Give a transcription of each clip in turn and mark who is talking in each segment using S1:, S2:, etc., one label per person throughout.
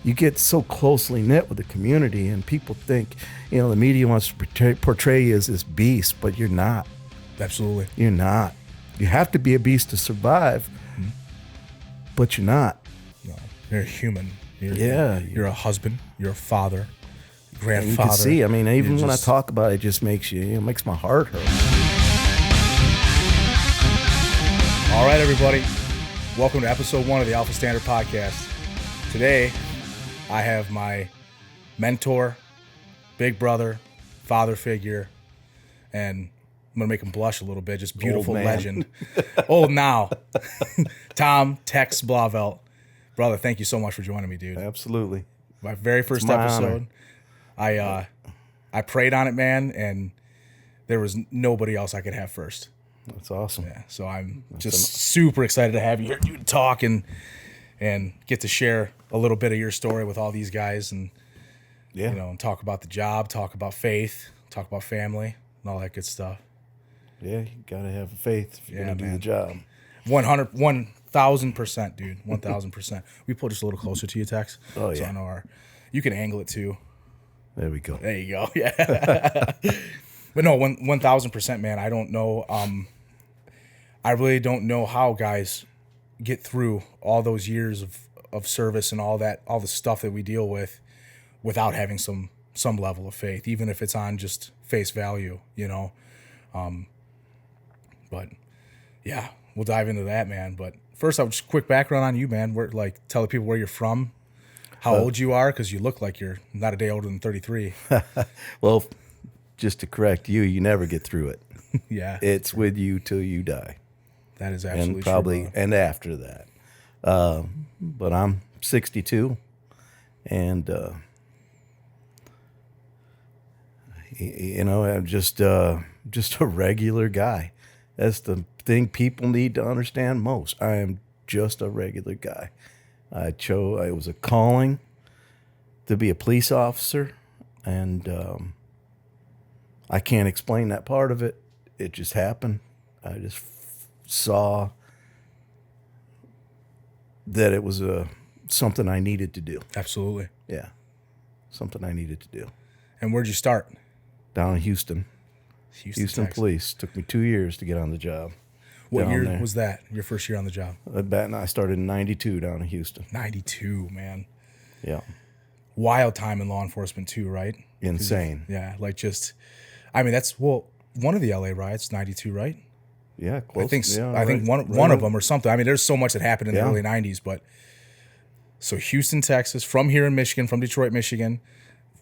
S1: you get so closely knit with the community, and people think, the media wants to portray you as this beast, but you're not.
S2: Absolutely.
S1: You're not. You have to be a beast to survive, but you're not.
S2: No, you're a human. You're a husband. You're a father, grandfather.
S1: And you can see, even when I talk about it, it just makes makes my heart hurt.
S2: All right, everybody. Welcome to episode 1 of the Alpha Standard Podcast. Today, I have my mentor, big brother, father figure, and I'm going to make him blush a little bit. Just beautiful legend. Old now. Tom Tex Blauvelt. Brother, thank you so much for joining me, dude.
S1: Absolutely.
S2: My very first episode. I prayed on it, man, and there was nobody else I could have first.
S1: That's awesome.
S2: Yeah, so I'm super excited to have you here, dude, to talk and get to share a little bit of your story with all these guys, and and talk about the job, talk about faith, talk about family, and all that good stuff.
S1: Yeah, you gotta have faith if you're gonna do the job.
S2: 1,000%, dude. 1,000%. We pull just a little closer to you, Tex.
S1: Oh yeah.
S2: So I know you can angle it too.
S1: There we go.
S2: There you go. Yeah. But no, 1,000%, man. I don't know. I really don't know how guys get through all those years of service and all the stuff that we deal with without having some level of faith, even if it's on just face value, But yeah, we'll dive into that, man. But first, I'll just quick background on you, man. Tell the people where you're from, how old you are, because you look like you're not a day older than 33.
S1: Well, just to correct you, you never get through it.
S2: Yeah,
S1: it's with you till you die.
S2: That is absolutely
S1: and probably
S2: true,
S1: and after that. But I'm 62, and I'm just a regular guy. That's the thing people need to understand most. I am just a regular guy. It was a calling to be a police officer, and I can't explain that part of it. It just happened. I just saw that it was something I needed to do.
S2: Absolutely.
S1: Yeah, something I needed to do.
S2: And where'd you start?
S1: Down in Houston. Houston Police. Took me 2 years to get on the job.
S2: What year was that? Your first year on the job?
S1: I started in 92 down in Houston.
S2: 92, man.
S1: Yeah.
S2: Wild time in law enforcement too, right?
S1: Insane.
S2: Yeah, that's one of the LA riots, 92, right?
S1: Yeah, close.
S2: I think one of them or something. There's so much that happened in the early 90s, but so Houston, Texas, from here in Michigan, from Detroit, Michigan,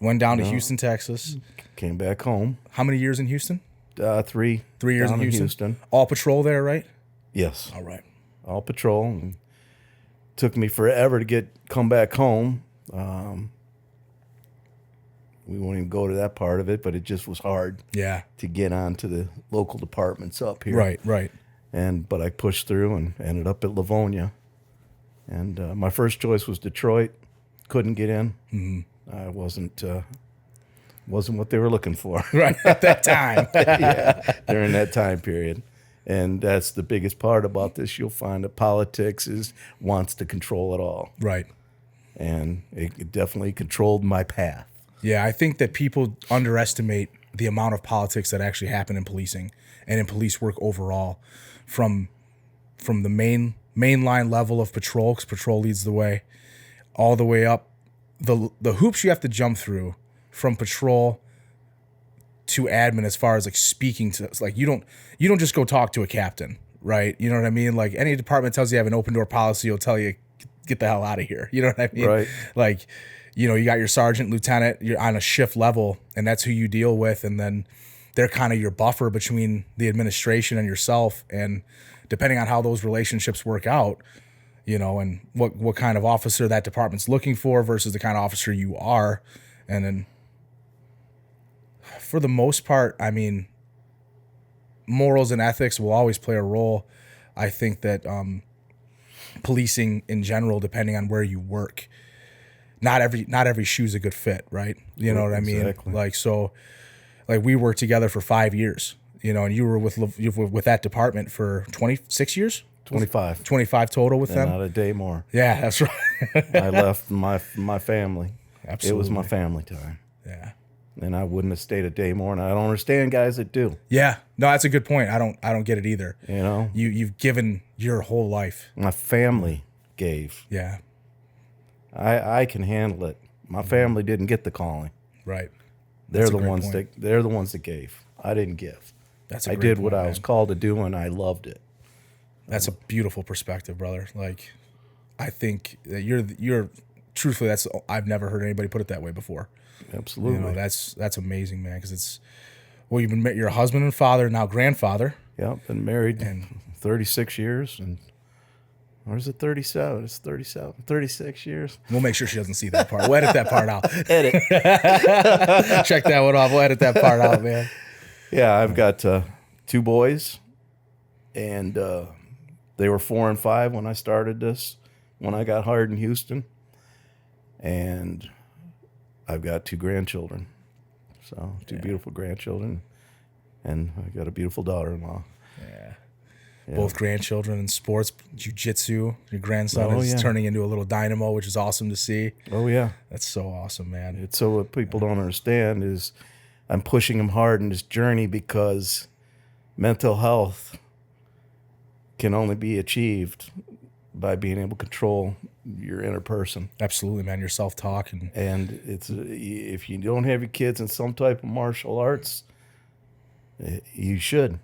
S2: went down to Houston, Texas.
S1: Came back home.
S2: How many years in Houston?
S1: 3
S2: years in Houston. All patrol there, right?
S1: Yes.
S2: All right.
S1: All patrol. And took me forever to come back home. We won't even go to that part of it, but it just was hard.
S2: Yeah.
S1: To get onto the local departments up here.
S2: Right.
S1: But I pushed through and ended up at Livonia. And my first choice was Detroit. Couldn't get in. Mm-hmm. I wasn't what they were looking for.
S2: Right, at that time.
S1: Yeah, during that time period. And that's the biggest part about this. You'll find that politics wants to control it all.
S2: Right.
S1: And it definitely controlled my path.
S2: Yeah, I think that people underestimate the amount of politics that actually happen in policing and in police work overall, from the mainline level of patrol, because patrol leads the way, all the way up the hoops you have to jump through from patrol to admin, as far as speaking to, you don't just go talk to a captain, right? You know what I mean? Any department tells you have an open door policy, will tell you get the hell out of here. You know what I mean?
S1: Right.
S2: You got your sergeant, lieutenant, you're on a shift level, and that's who you deal with, and then they're kind of your buffer between the administration and yourself, and depending on how those relationships work out, and what kind of officer that department's looking for versus the kind of officer you are, and then for the most part, morals and ethics will always play a role. I think that policing in general, depending on where you work, not every shoe's a good fit, right? You know what I mean?
S1: Exactly.
S2: We worked together for 5 years, and you were with that department for 26 years?
S1: 25.
S2: 25 total with
S1: And
S2: them?
S1: not a day more.
S2: Yeah, that's right.
S1: I left my family.
S2: Absolutely.
S1: It was my family time.
S2: Yeah.
S1: And I wouldn't have stayed a day more. And I don't understand guys that do.
S2: Yeah. No, that's a good point. I don't get it either.
S1: You know?
S2: You've given your whole life.
S1: My family gave.
S2: Yeah.
S1: I can handle it. My family didn't get the calling.
S2: Right.
S1: They're
S2: That's a
S1: the
S2: great
S1: ones
S2: point.
S1: they're the ones that gave. I didn't give.
S2: That's a
S1: I
S2: great
S1: did what
S2: point,
S1: I was
S2: man.
S1: called to do, and I loved it.
S2: That's a beautiful perspective, brother. Like, I think that you're truthfully, I've never heard anybody put it that way before.
S1: Absolutely.
S2: You know, that's amazing, man. Because you're a husband and father, now grandfather.
S1: Yep, been married 36 years, and or is it 37? It's 37, 36 years.
S2: We'll make sure she doesn't see that part. We'll edit that part out.
S1: Edit.
S2: Check that one off. We'll edit that part out, man.
S1: Yeah, I've got 2 boys, and they were 4 and 5 when I started this, when I got hired in Houston, and I've got 2 grandchildren, so 2 beautiful grandchildren, and I got a beautiful daughter-in-law.
S2: Yeah. Both grandchildren in sports, jiu-jitsu. Your grandson is turning into a little dynamo, which is awesome to see.
S1: Oh, yeah.
S2: That's so awesome, man.
S1: It's so what people don't understand is I'm pushing him hard in this journey because mental health can only be achieved by being able to control your inner person.
S2: Absolutely, man. Your self-talk.
S1: And it's if you don't have your kids in some type of martial arts, you should.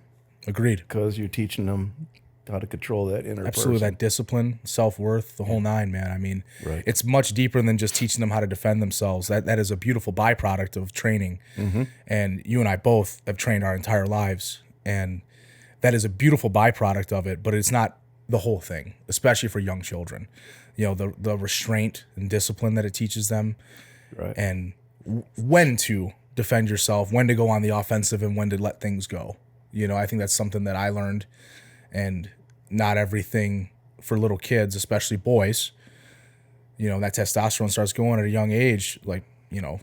S2: Agreed.
S1: Because you're teaching them how to control that inner
S2: Absolutely,
S1: person.
S2: that discipline, self-worth, the whole nine, man. I mean,
S1: Right.
S2: It's much deeper than just teaching them how to defend themselves. That is a beautiful byproduct of training. Mm-hmm. And you and I both have trained our entire lives, and that is a beautiful byproduct of it, but it's not the whole thing, especially for young children. You know, the restraint and discipline that it teaches them,
S1: Right.
S2: and when to defend yourself, when to go on the offensive, and when to let things go. You know, I think that's something that I learned, and not everything for little kids, especially boys, you know, that testosterone starts going at a young age. Like, you know,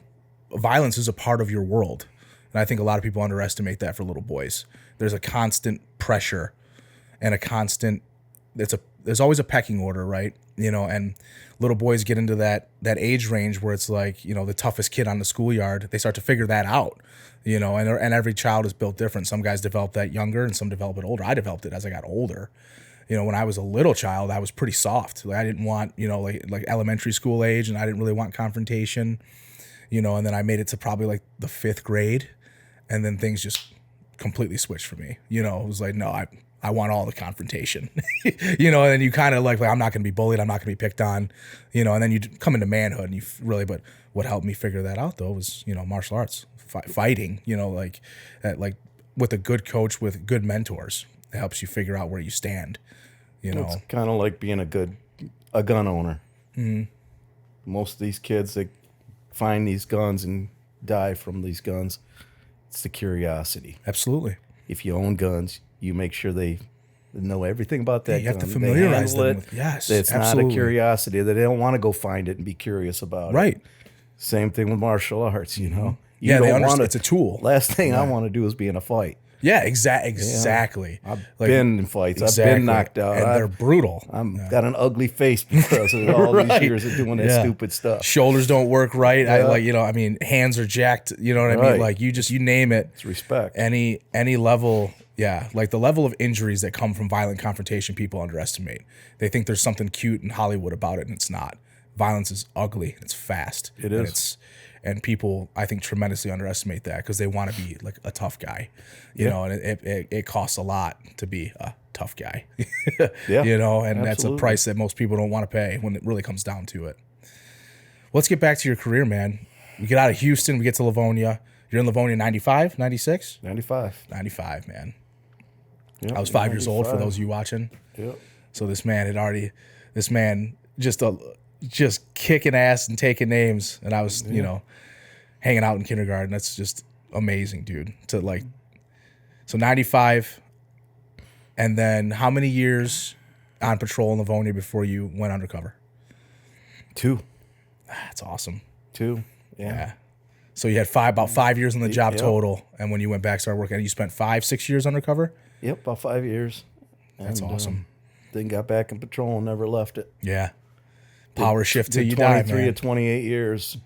S2: violence is a part of your world. And I think a lot of people underestimate that for little boys. There's a constant pressure and there's always a pecking order, right? You know, and little boys get into that age range where it's like, you know, the toughest kid on the schoolyard. They start to figure that out, you know, and every child is built different. Some guys develop that younger and some develop it older. I developed it as I got older. You know, when I was a little child, I was pretty soft. Like, I didn't want, you know, like elementary school age, and I didn't really want confrontation, you know, and then I made it to probably like the 5th grade, and then things just completely switched for me. You know, it was like, no, I want all the confrontation, you know, and then you kind of like, I'm not going to be bullied. I'm not going to be picked on, you know, and then you come into manhood and but what helped me figure that out though was, you know, martial arts, fighting, you know, like with a good coach, with good mentors, it helps you figure out where you stand, you know.
S1: It's kind of like being a gun owner. Mm-hmm. Most of these kids that find these guns and die from these guns, it's the curiosity.
S2: Absolutely.
S1: If you own guns, you make sure they know everything about that.
S2: You have to
S1: gun.
S2: familiarize
S1: They handle
S2: them
S1: it.
S2: with, yes,
S1: It's
S2: absolutely.
S1: not a curiosity that they don't want to go find it and be curious about it.
S2: Right.
S1: Same thing with martial arts, you know. You
S2: Yeah, they
S1: don't
S2: understand
S1: wanna-
S2: it's a tool.
S1: Last thing I want to do is be in a fight.
S2: Yeah, exactly.
S1: I've
S2: Like,
S1: been in fights. I've
S2: exactly.
S1: been knocked out.
S2: And they're brutal.
S1: Got an ugly face because of all
S2: Right.
S1: these years of doing that
S2: Yeah.
S1: stupid stuff.
S2: Shoulders don't work right. I
S1: Yeah.
S2: like, you know, I mean, hands are jacked. You know what I mean?
S1: Right.
S2: Like, you name it.
S1: It's respect.
S2: Any level, yeah, like the level of injuries that come from violent confrontation, people underestimate. They think there's something cute in Hollywood about it, and it's not. Violence is ugly. It's fast.
S1: It
S2: and
S1: is.
S2: And people, I think, tremendously underestimate that because they want to be like a tough guy, you know, and it costs a lot to be a tough guy,
S1: Yeah,
S2: you know, and that's a
S1: absolutely.
S2: price that most people don't want to pay when it really comes down to it. Let's get back to your career, man. We get out of Houston, we get to Livonia. You're in Livonia 95, 96?
S1: 95.
S2: 95, man.
S1: Yep,
S2: I was 5 years old for
S1: 95.
S2: those of you watching.
S1: Yep.
S2: So this man just kicking ass and taking names, and I was, you know, hanging out in kindergarten. That's just amazing, dude. To like, so 95, and then how many years on patrol in Livonia before you went undercover?
S1: 2.
S2: That's awesome.
S1: 2. Yeah.
S2: Yeah. So you had about 5 years on the job
S1: Yep.
S2: total, and when you went back, started working, and you spent 5-6 years undercover.
S1: Yep, about 5 years.
S2: That's
S1: And,
S2: awesome.
S1: then got back in patrol and never left it.
S2: Yeah. Power shift till
S1: Did
S2: you die,
S1: 23
S2: man.
S1: to 28 years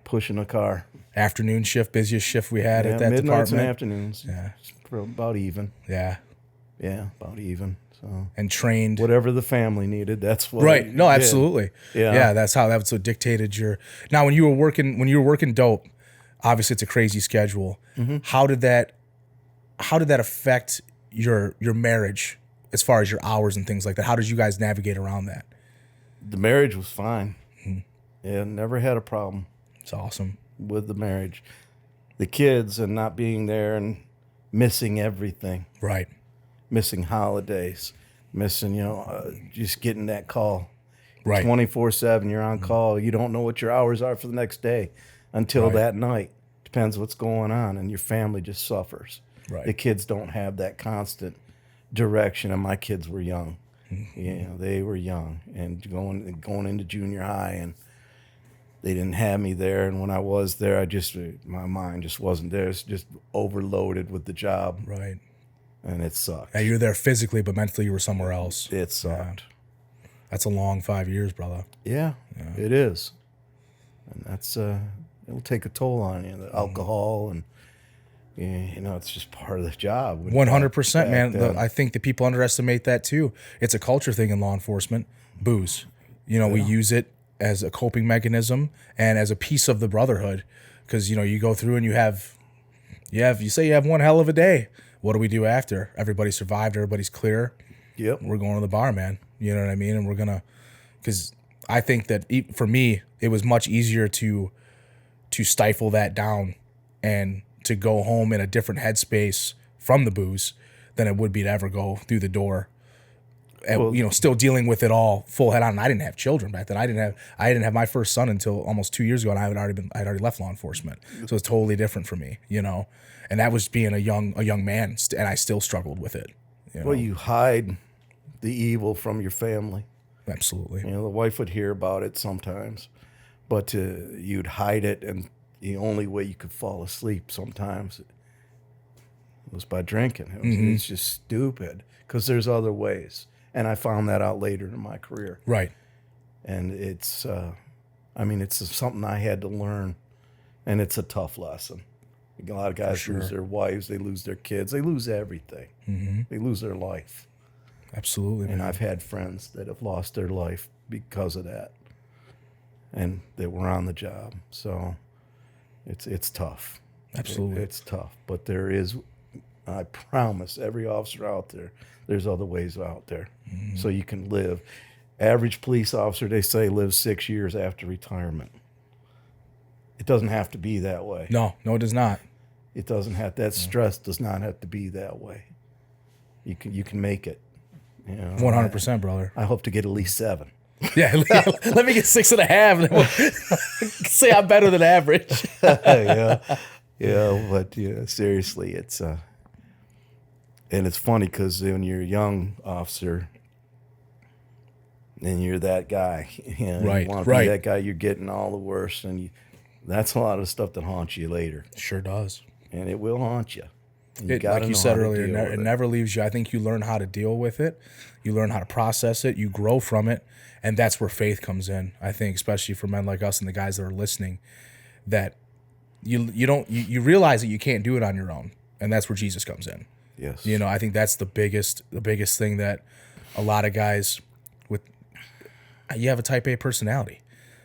S1: pushing a car.
S2: Afternoon shift, busiest shift we had
S1: Yeah,
S2: at that
S1: midnights
S2: department.
S1: and afternoons.
S2: Yeah.
S1: About even.
S2: Yeah.
S1: Yeah, about even. So
S2: And trained.
S1: whatever the family needed, that's what.
S2: Right. No,
S1: it did.
S2: absolutely.
S1: Yeah.
S2: That's what dictated your. Now, when you were working dope, obviously it's a crazy schedule.
S1: Mm-hmm.
S2: How did that affect your marriage as far as your hours and things like that? How did you guys navigate around that?
S1: The marriage was fine.
S2: Mm-hmm.
S1: Yeah, never had a problem
S2: It's awesome.
S1: with the marriage. The kids and not being there and missing everything,
S2: Right.
S1: missing holidays, missing, just getting that call.
S2: Right.
S1: 24/7, you're on call. You don't know what your hours are for the next day until
S2: Right.
S1: that night. Depends what's going on, and your family just suffers.
S2: Right.
S1: The kids don't have that constant direction, and my kids were young. They were young and going into junior high, and they didn't have me there. And when I was there, my mind just wasn't there. It's just overloaded with the job,
S2: Right.
S1: and it sucked.
S2: Yeah, you were there physically, but mentally you were somewhere else.
S1: It sucked.
S2: That's a long 5 years, brother.
S1: Yeah, it is, and that's it'll take a toll on you. The alcohol and it's just part of the job.
S2: 100%, man.
S1: Back then.
S2: I think that people underestimate that too. It's a culture thing in law enforcement. Booze. We use it as a coping mechanism and as a piece of the brotherhood. Because you go through and you say you have one hell of a day. What do we do after? Everybody survived. Everybody's clear.
S1: Yep.
S2: We're going to the bar, man. You know what I mean? And we're gonna, because I think that for me, it was much easier to stifle that down and to go home in a different headspace from the booze than it would be to ever go through the door. And, still dealing with it all full head on. And I didn't have children back then. I didn't have my first son until almost 2 years ago, and I'd already left law enforcement. So it's totally different for me, And that was being a young man, and I still struggled with it.
S1: Well, you hide the evil from your family.
S2: Absolutely.
S1: The wife would hear about it sometimes, but you'd hide it, and the only way you could fall asleep sometimes was by drinking. It's just stupid because there's other ways, and I found that out later in my career.
S2: Right.
S1: And it's something I had to learn, and it's a tough lesson. A lot of guys lose their wives, they lose their kids, they lose everything. Mm-hmm. They lose their life.
S2: Absolutely, man.
S1: And I've had friends that have lost their life because of that, and they were on the job. So it's tough.
S2: Absolutely.
S1: It's tough. But I promise every officer out there, there's other ways out there. Mm-hmm. So you can live. Average police officer, they say, lives 6 years after retirement. It doesn't have to be that way.
S2: No, it does not.
S1: It doesn't have, that stress does not have to be that way. You can make it.
S2: 100%, brother.
S1: I hope to get at least 7.
S2: Yeah, let me get 6.5. And then we'll say I'm better than average.
S1: But seriously, it's and it's funny because when you're a young officer and you're that guy,
S2: right,
S1: you want to be that guy, you're getting all the worst, and that's a lot of stuff that haunts you later.
S2: Sure does,
S1: and it will haunt you.
S2: Like you said earlier, it never leaves you. I think you learn how to deal with it. You learn how to process it. You grow from it. And that's where faith comes in. I think, especially for men like us and the guys that are listening, that you realize that you can't do it on your own. And that's where Jesus comes in.
S1: Yes.
S2: I think that's the biggest thing that a lot of guys you have a type A personality.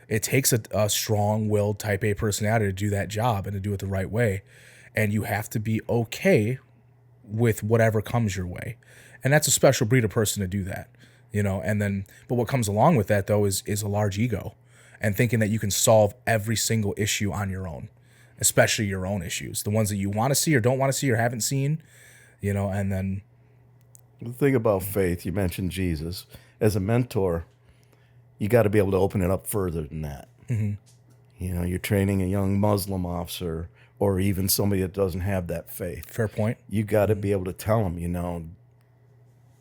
S2: It takes a strong-willed type A personality to do that job and to do it the right way. And you have to be okay with whatever comes your way. And that's a special breed of person to do that, but what comes along with that, though, is a large ego and thinking that you can solve every single issue on your own, especially your own issues, the ones that you want to see or don't want to see or haven't seen, and then.
S1: The thing about faith, you mentioned Jesus. As a mentor, you got to be able to open it up further than that. Mm-hmm. You're training a young Muslim officer or even somebody that doesn't have that faith.
S2: Fair point.
S1: You got to be able to tell them,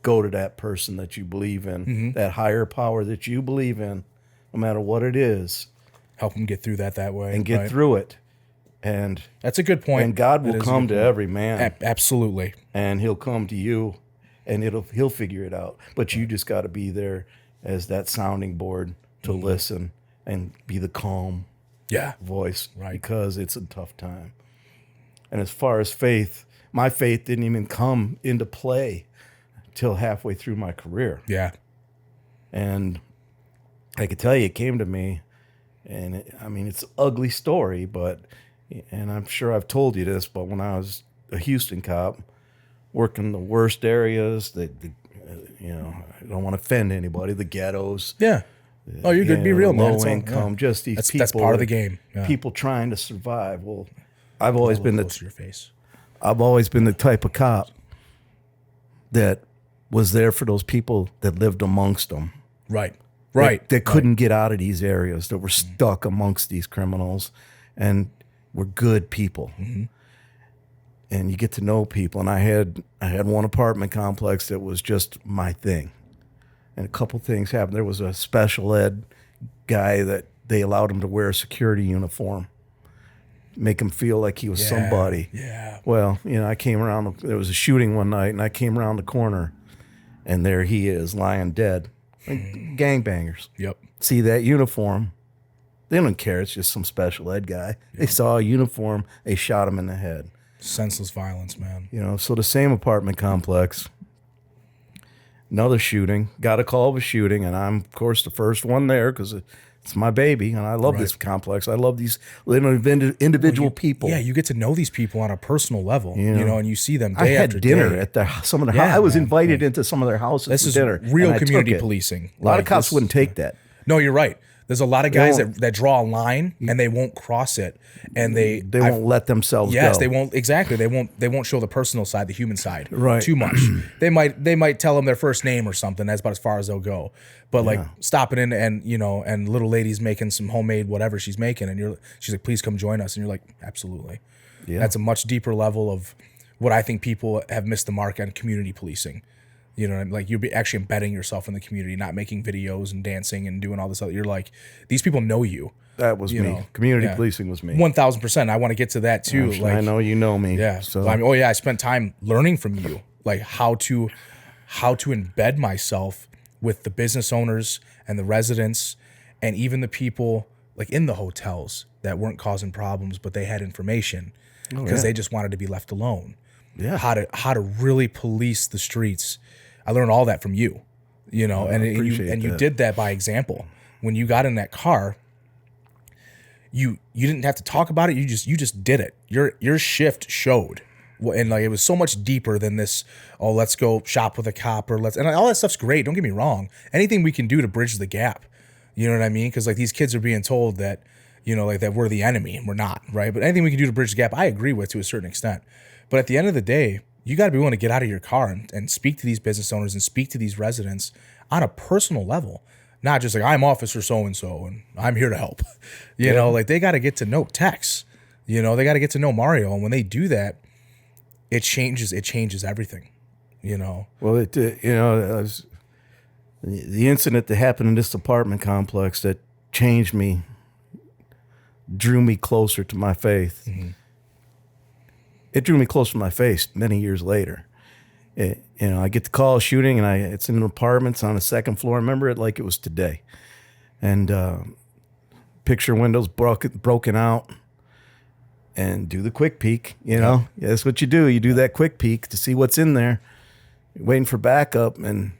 S1: go to that person that you believe in, that higher power that you believe in, no matter what it is.
S2: Help them get through that way.
S1: And get through it. And
S2: that's a good point.
S1: And God will come to every man.
S2: Absolutely.
S1: And he'll come to you and he'll figure it out. But you just got to be there as that sounding board to listen and be the calm voice, because it's a tough time. And as far as faith, my faith didn't even come into play till halfway through my career.
S2: Yeah.
S1: And I could tell you, it came to me, and it's an ugly story, and I'm sure I've told you this, but when I was a Houston cop, working the worst areas, I don't want to offend anybody, the ghettos.
S2: Yeah. Oh, you're good. Be real, man.
S1: Low income, just these people.
S2: That's part of the game. Yeah.
S1: People trying to survive. Well, I've always been
S2: close to your face.
S1: I've always been the type of cop that was there for those people that lived amongst them.
S2: Right.
S1: That couldn't get out of these areas, that were stuck amongst these criminals, and were good people.
S2: Mm-hmm.
S1: And you get to know people. And I had one apartment complex that was just my thing. And a couple things happened. There was a special ed guy that they allowed him to wear a security uniform, make him feel like he was somebody.
S2: Yeah.
S1: Well, I came around. There was a shooting one night, and I came around the corner, and there he is, lying dead. Like gangbangers.
S2: Yep.
S1: See that uniform? They don't care. It's just some special ed guy. Yep. They saw a uniform. They shot him in the head.
S2: Senseless violence, man.
S1: So the same apartment complex, another shooting, got a call of a shooting, and I'm, of course, the first one there because it's my baby, and I love this complex. I love these individual people.
S2: Yeah, you get to know these people on a personal level, and you see them day after day.
S1: I had dinner at some of their houses. I was invited into some of their houses for dinner.
S2: This is real community policing.
S1: A lot of cops wouldn't take that.
S2: No, you're right. There's a lot of guys that draw a line and they won't cross it, and they
S1: won't let themselves go.
S2: Yes, they won't. Exactly. They won't show the personal side, the human side,
S1: right,
S2: too much. They might tell them their first name or something. That's about as far as they'll go. But like stopping in and little lady's making some homemade whatever she's making, and she's like, please come join us, and you're like, absolutely. Yeah. That's a much deeper level of what I think people have missed the mark on community policing. Like you're actually embedding yourself in the community, not making videos and dancing and doing all this other. You're like, these people know you.
S1: That was me. Community policing was me.
S2: 1,000%. I want to get to that too.
S1: I know you know me.
S2: Yeah.
S1: So
S2: I spent time learning from you, like how to embed myself with the business owners and the residents, and even the people like in the hotels that weren't causing problems, but they had information because they just wanted to be left alone.
S1: Yeah.
S2: How to really police the streets. I learned all that from you, and you did that by example. When you got in that car, you didn't have to talk about it. You just did it. Your shift showed, and like it was so much deeper than this. Oh, let's go shop with a cop, and all that stuff's great. Don't get me wrong. Anything we can do to bridge the gap, you know what I mean? Because like these kids are being told that, like that we're the enemy, and we're not, right? But anything we can do to bridge the gap, I agree with to a certain extent. But at the end of the day, you got to be willing to get out of your car and speak to these business owners and speak to these residents on a personal level, not just like I'm Officer so-and-so and I'm here to help. Like they got to get to know Tex, they got to get to know Mario. And when they do that, it changes everything,
S1: Well, it was the incident that happened in this apartment complex that changed me, drew me closer to my faith. Mm-hmm. It drew me closer to my faith many years later. I get the call shooting, and it's in an apartment. It's on the second floor. I remember it like it was today. And picture windows broken out, and do the quick peek. That's what you do. You do that quick peek to see what's in there. You're waiting for backup, and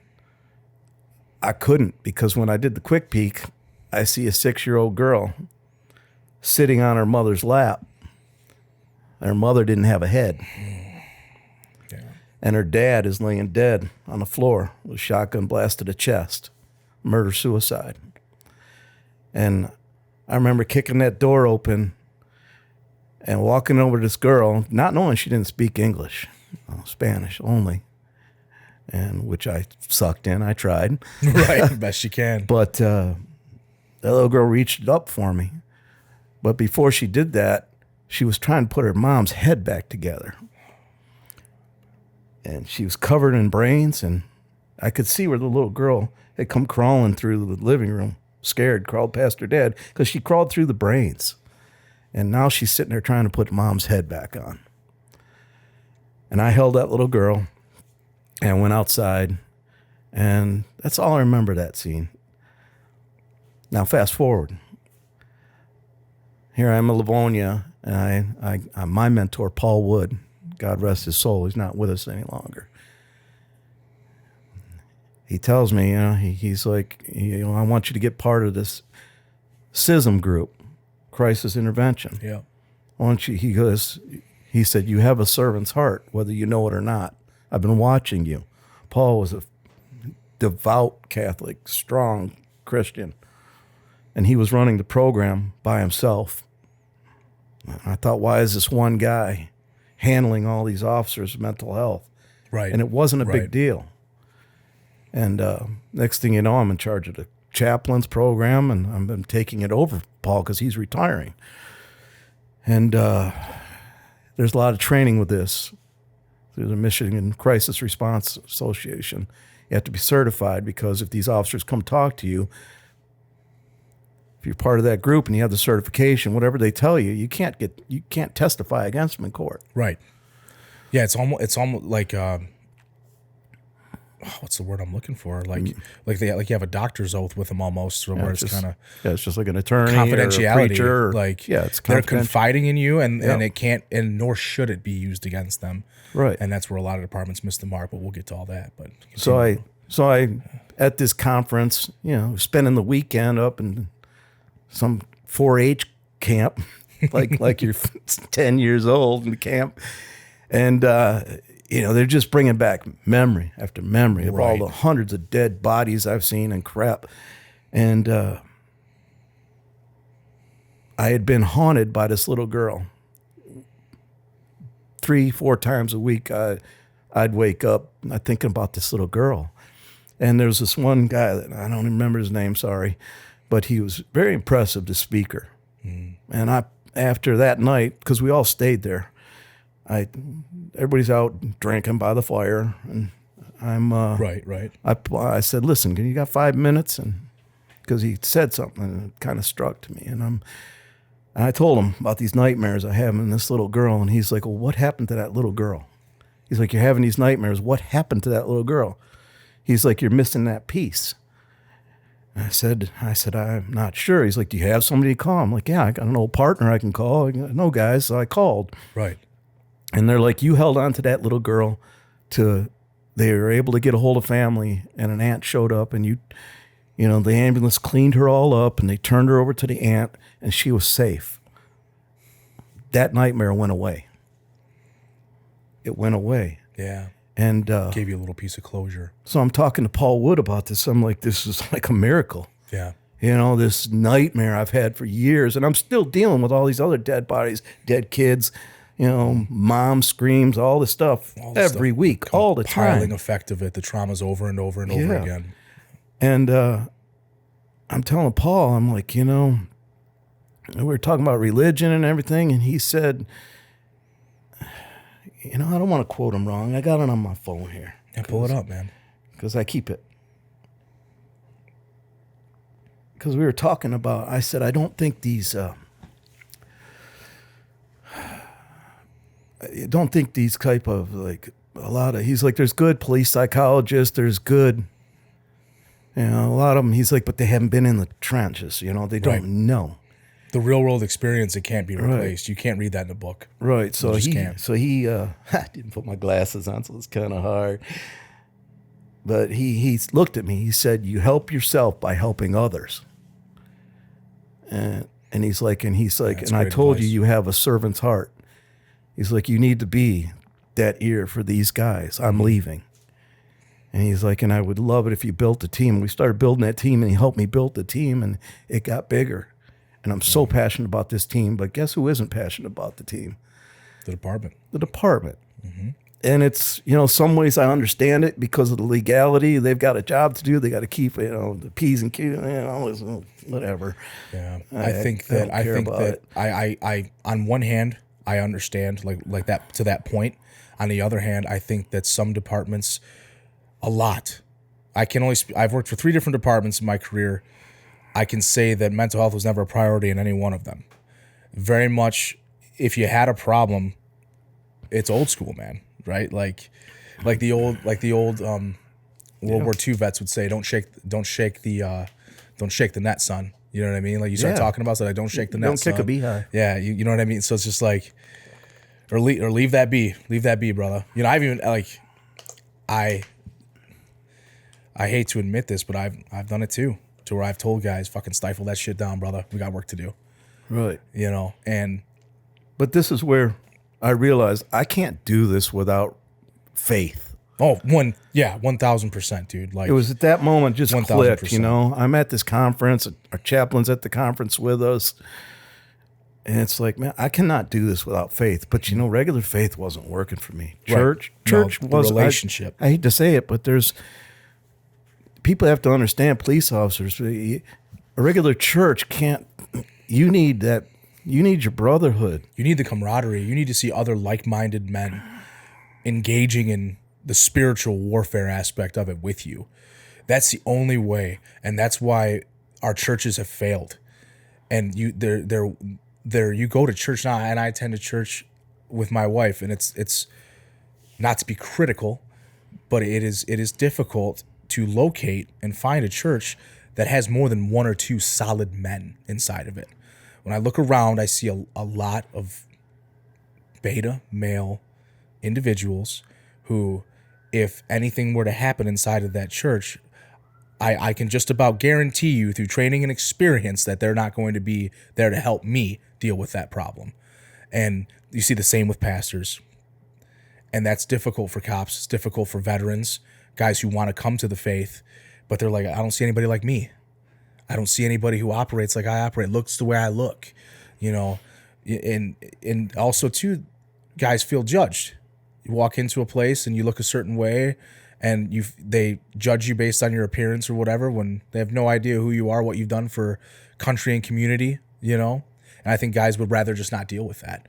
S1: I couldn't, because when I did the quick peek, I see a 6-year-old girl sitting on her mother's lap. Her mother didn't have a head. Yeah. And her dad is laying dead on the floor with a shotgun blast to the chest. Murder-suicide. And I remember kicking that door open and walking over to this girl, not knowing she didn't speak English, Spanish only, and which I sucked in. I tried.
S2: Right, best you can.
S1: But that little girl reached up for me. But before she did that, she was trying to put her mom's head back together. And she was covered in brains, and I could see where the little girl had come crawling through the living room, scared, crawled past her dad, because she crawled through the brains. And now she's sitting there trying to put mom's head back on. And I held that little girl, And I went outside, and that's all I remember that scene. Now, fast forward. Here I am in Livonia, and I my mentor, Paul Wood, God rest his soul, he's not with us any longer. He tells me, he's like, I want you to get part of this CISM group, crisis intervention.
S2: Yeah.
S1: I want you, he said, you have a servant's heart, whether you know it or not. I've been watching you. Paul was a devout Catholic, strong Christian, and he was running the program by himself. I thought, why is this one guy handling all these officers' mental health?
S2: Right.
S1: And it wasn't a
S2: Right.
S1: big deal. And next thing you know, I'm in charge of the chaplains program, and I'm taking it over, Paul, because he's retiring. And there's a lot of training with this through the Michigan Crisis Response Association. You have to be certified, because if these officers come talk to you, if you're part of that group and you have the certification, whatever they tell you, you can't testify against them in court.
S2: Right. Yeah, it's almost like what's the word I'm looking for? Like you have a doctor's oath with them almost, where it's kind of
S1: it's just like an attorney
S2: confidentiality.
S1: or a preacher.
S2: It's
S1: they're
S2: confiding in you, and it can't, and nor should it be used against them.
S1: Right.
S2: And that's where a lot of departments miss the mark. But we'll get to all that. But
S1: so I at this conference, spending the weekend up in some 4-H camp, like you're 10 years old in the camp, and they're just bringing back memory after memory of all the hundreds of dead bodies I've seen and crap. And I had been haunted by this little girl. 3-4 times a week, I'd wake up thinking about this little girl. And there's this one guy that I don't remember his name, sorry, but he was very impressive, the speaker. And after that night, because we all stayed there, everybody's out drinking by the fire, and I'm
S2: right.
S1: I said, listen, you got 5 minutes? And because he said something and it kind of struck to me, and I told him about these nightmares I have in this little girl, and he's like, well, what happened to that little girl? He's like, you're having these nightmares. What happened to that little girl? He's like, you're missing that piece. I said, I'm not sure. He's like, do you have somebody to call? I'm like, yeah, I got an old partner I can call. No, guys. So I called.
S2: Right.
S1: And they're like, you held on to that little girl they were able to get a hold of family, and an aunt showed up, and the ambulance cleaned her all up, and they turned her over to the aunt, and she was safe. That nightmare went away. It went away.
S2: Yeah.
S1: And
S2: gave you a little piece of closure.
S1: So I'm talking to Paul Wood about this. I'm like, this is like a miracle.
S2: Yeah.
S1: This nightmare I've had for years, and I'm still dealing with all these other dead bodies, dead kids, mom screams, all this stuff every week, all the time.
S2: Piling effect of it, the trauma's over and over and over again.
S1: And I'm telling Paul, I'm like, we were talking about religion and everything, and he said, I don't want to quote him wrong. I got it on my phone here.
S2: Yeah, pull it up, man.
S1: Because I keep it. Because we were talking about, I said, I don't think these type of, like, a lot of, he's like, there's good police psychologists, there's good, a lot of them, he's like, but they haven't been in the trenches, they don't know.
S2: The real world experience, it can't be replaced. Right. You can't read that in a book.
S1: Right. So he I didn't put my glasses on, so it's kind of hard. But he looked at me. He said, "You help yourself by helping others." And he's like, and I told you have a servant's heart. He's like, you need to be that ear for these guys. I'm leaving. And he's like, and I would love it if you built a team. We started building that team, and he helped me build the team, and it got bigger. And I'm so passionate about this team, but guess who isn't passionate about the team?
S2: The department. The
S1: department. Mm-hmm. And it's, some ways I understand it because of the legality. They've got a job to do. They got to keep, the P's and Q's, whatever.
S2: Yeah. I think that I on one hand, I understand like that to that point. On the other hand, I think that some departments, a lot. I've worked for 3 different departments in my career. I can say that mental health was never a priority in any one of them. Very much, if you had a problem, it's old school, man, right? Like, like the old World War II vets would say, don't shake the net, son. You know what I mean? Like you start talking about, so like, don't shake the net,
S1: Don't kick
S2: son.
S1: a beehive.
S2: Yeah, you know what I mean? So it's just like, or leave that be, brother. You know, I've even like, I hate to admit this, but I've done it too, to where I've told guys, fucking stifle that shit down, brother. We got work to do.
S1: Right.
S2: You know,
S1: but this is where I realized I can't do this without faith.
S2: 1,000%, dude. Like
S1: It was at that moment just
S2: 1000%.
S1: clicked, you know. I'm at this conference, our chaplain's at the conference with us. And it's like, man, I cannot do this without faith. But you know, regular faith wasn't working for me. Church was
S2: relationship.
S1: I hate to say it, but there's people have to understand, police officers, a regular church can't, you need your brotherhood.
S2: You need the camaraderie. You need to see other like-minded men engaging in the spiritual warfare aspect of it with you. That's the only way, and that's why our churches have failed. And you go to church now, and I attend a church with my wife, and it's not to be critical, but it is difficult to locate and find a church that has more than one or two solid men inside of it. When I look around, I see a lot of beta male individuals who, if anything were to happen inside of that church, I can just about guarantee you through training and experience that they're not going to be there to help me deal with that problem. And you see the same with pastors. And that's difficult for cops. It's difficult for veterans, guys who want to come to the faith, but they're like, I don't see anybody like me. I don't see anybody who operates like I operate, looks the way I look, you know. And also, too, guys feel judged. You walk into a place and you look a certain way, and they judge you based on your appearance or whatever, when they have no idea who you are, what you've done for country and community, you know. And I think guys would rather just not deal with that,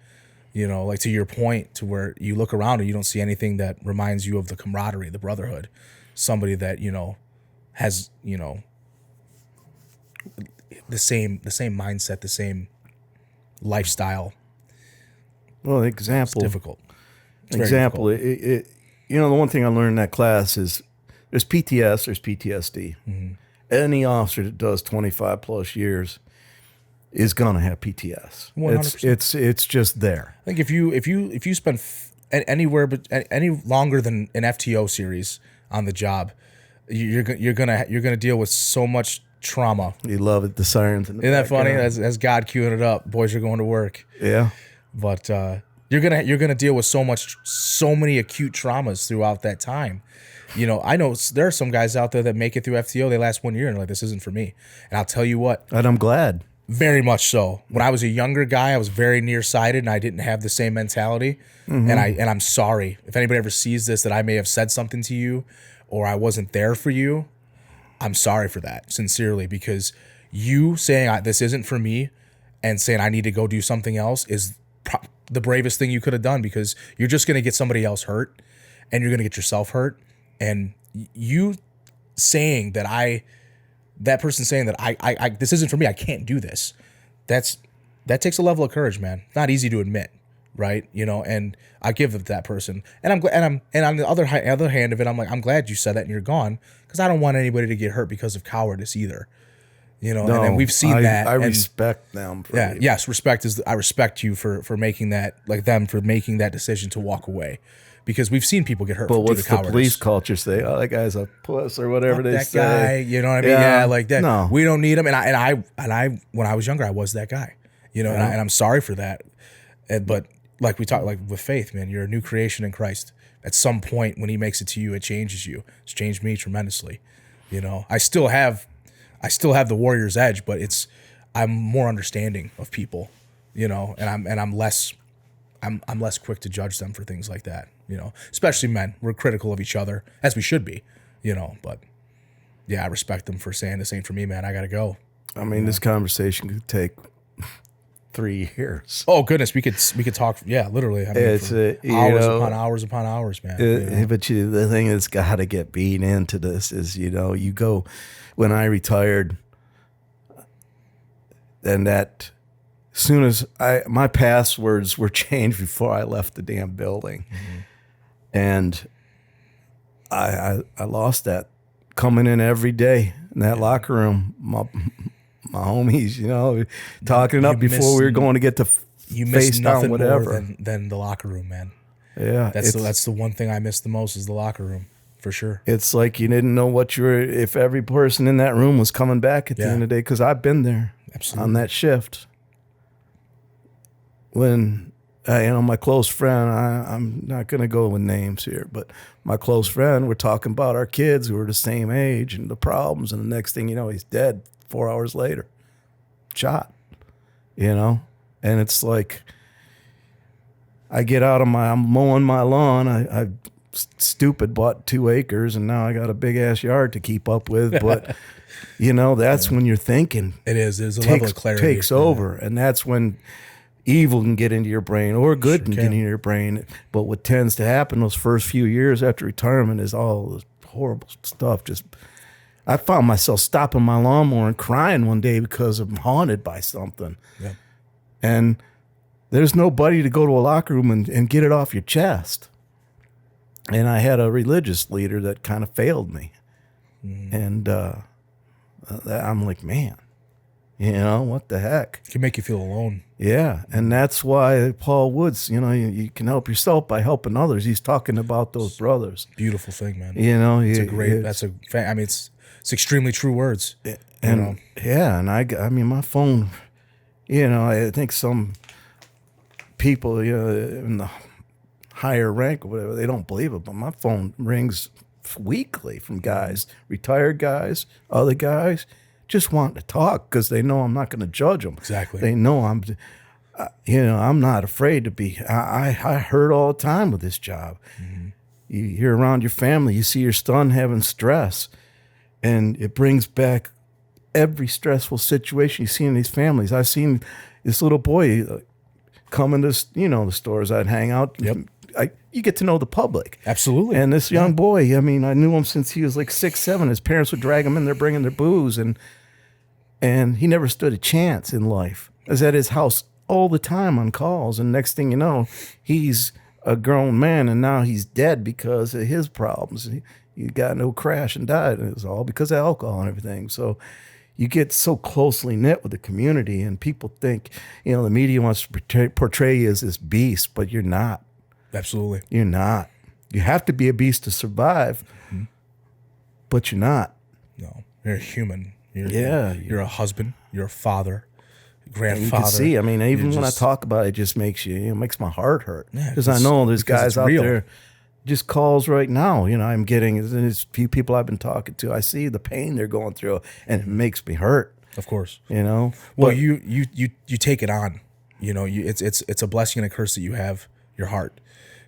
S2: you know, like to your point, to where you look around and you don't see anything that reminds you of the camaraderie, the brotherhood, somebody that, you know, has, you know, the same mindset, the same lifestyle.
S1: Well, example.
S2: It's difficult. It's
S1: example.
S2: very difficult.
S1: You know, the one thing I learned in that class is there's PTS, there's PTSD. Mm-hmm. Any officer that does 25 plus years is gonna have PTS. 100%. It's just there.
S2: I think if you spend anywhere but any longer than an FTO series on the job, you're gonna deal with so much trauma.
S1: You love it, the sirens.
S2: Isn't that funny? As God queuing it up, boys are going to work.
S1: Yeah,
S2: but you're gonna deal with so many acute traumas throughout that time. You know, I know there are some guys out there that make it through FTO. They last 1 year and like, this isn't for me. And I'll tell you what.
S1: And I'm glad.
S2: Very much so. When I was a younger guy, I was very nearsighted and I didn't have the same mentality. Mm-hmm. And I'm sorry if anybody ever sees this, that I may have said something to you or I wasn't there for you. I'm sorry for that, sincerely, because you saying this isn't for me and saying I need to go do something else is the bravest thing you could have done, because you're just going to get somebody else hurt and you're going to get yourself hurt. And you saying that person saying that I this isn't for me, I can't do this. That takes a level of courage, man. Not easy to admit, right? You know, and I give it to that person. And I'm glad. And on the other hand of it, I'm like, I'm glad you said that and you're gone, because I don't want anybody to get hurt because of cowardice either. You know,
S1: no,
S2: and we've seen that.
S1: I respect them.
S2: Yes, respect I respect you for making that, like them for making that decision to walk away. Because we've seen people get hurt.
S1: But what's
S2: due to cowardice.
S1: The police culture say? Oh, that guy's a puss or whatever they
S2: that
S1: say.
S2: Guy, you know what I mean? Yeah, like that.
S1: No.
S2: We don't need him. And I, when I was younger, I was that guy. You know, and I'm sorry for that. But like we talked, like with faith, man, you're a new creation in Christ. At some point, when He makes it to you, it changes you. It's changed me tremendously. You know, I still have the warrior's edge, but I'm more understanding of people. You know, and I'm less quick to judge them for things like that. You know, especially men. We're critical of each other, as we should be, you know, but yeah, I respect them for saying this ain't for me, man. I got to go.
S1: I mean, this conversation could take 3 years.
S2: Oh goodness. We could talk. Yeah, literally. I mean,
S1: it's
S2: hours upon hours, man.
S1: But the thing that's got to get beat into this is, you know, you go, when I retired, and that soon as my passwords were changed before I left the damn building. Mm-hmm. And I lost that coming in every day in that locker room. My homies, talking
S2: You
S1: up before we were going to get to
S2: You miss
S1: face down
S2: nothing more
S1: whatever.
S2: than the locker room, man.
S1: Yeah,
S2: That's the one thing I miss the most is the locker room, for sure.
S1: it's like you didn't know if every person in that room was coming back at the
S2: Yeah.
S1: end of the day, because I've been there
S2: Absolutely.
S1: on that shift. When my close friend, I'm not going to go with names here, but my close friend, we're talking about our kids who are the same age and the problems, and the next thing you know, he's dead 4 hours later, shot. And it's like, I'm mowing my lawn. I stupid bought 2 acres, and now I got a big ass yard to keep up with. But that's when you're thinking.
S2: It is. There's a level of clarity.
S1: Takes over, and that's when evil can get into your brain, or good can get
S2: can.
S1: into your brain. But what tends to happen those first few years after retirement is all this horrible stuff. I found myself stopping my lawnmower and crying one day because I'm haunted by something.
S2: Yeah.
S1: And there's nobody to go to a locker room and get it off your chest. And I had a religious leader that kind of failed me. And I'm like, man, what the heck?
S2: It can make you feel alone.
S1: Yeah. And that's why Paul Woods, you can help yourself by helping others. He's talking about those brothers.
S2: Beautiful thing, man.
S1: It's
S2: a great. It's extremely true words.
S1: And I mean, my phone, I think some people, in the higher rank or whatever, they don't believe it, but my phone rings weekly from guys, retired guys, other guys, just wanting to talk because they know I'm not going to judge them.
S2: Exactly.
S1: They know I'm not afraid to be. I hurt all the time with this job. Mm-hmm. You're around your family. You see your son having stress, and it brings back every stressful situation you see in these families. I've seen this little boy come into the stores I'd hang out.
S2: Yep.
S1: You get to know the public.
S2: Absolutely.
S1: And this young boy, I mean, I knew him since he was like 6, 7. His parents would drag him in there bringing their booze, and he never stood a chance in life. I was at his house all the time on calls, and next thing you know, he's a grown man, and now he's dead because of his problems. He got no crash and died, and it was all because of alcohol and everything. So you get so closely knit with the community, and people think, the media wants to portray you as this beast, but you're not.
S2: Absolutely.
S1: You're not. You have to be a beast to survive, but you're not.
S2: No, you're a human. You're a husband. You're a father, grandfather.
S1: You can see. I mean, even when I talk about it, it just makes makes my heart hurt because I know there's guys out there. Just calls right now. I'm getting. There's a few people I've been talking to. I see the pain they're going through, and it makes me hurt.
S2: Of course.
S1: Well,
S2: you take it on. It's a blessing and a curse that you have your heart,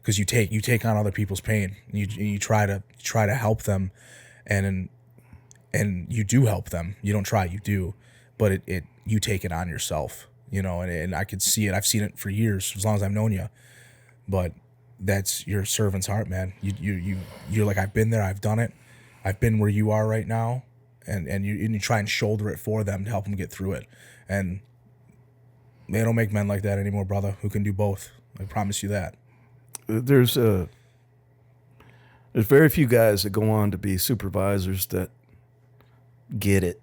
S2: because you take on other people's pain. You try to help them, and you do help them. You don't try, you do, but you take it on yourself. And I could see it. I've seen it for years, as long as I've known you. But that's your servant's heart, man. You're like, I've been there, I've done it, I've been where you are right now, and you try and shoulder it for them to help them get through it. And they don't make men like that anymore, brother, who can do both. I promise you that.
S1: There's very few guys that go on to be supervisors that get it.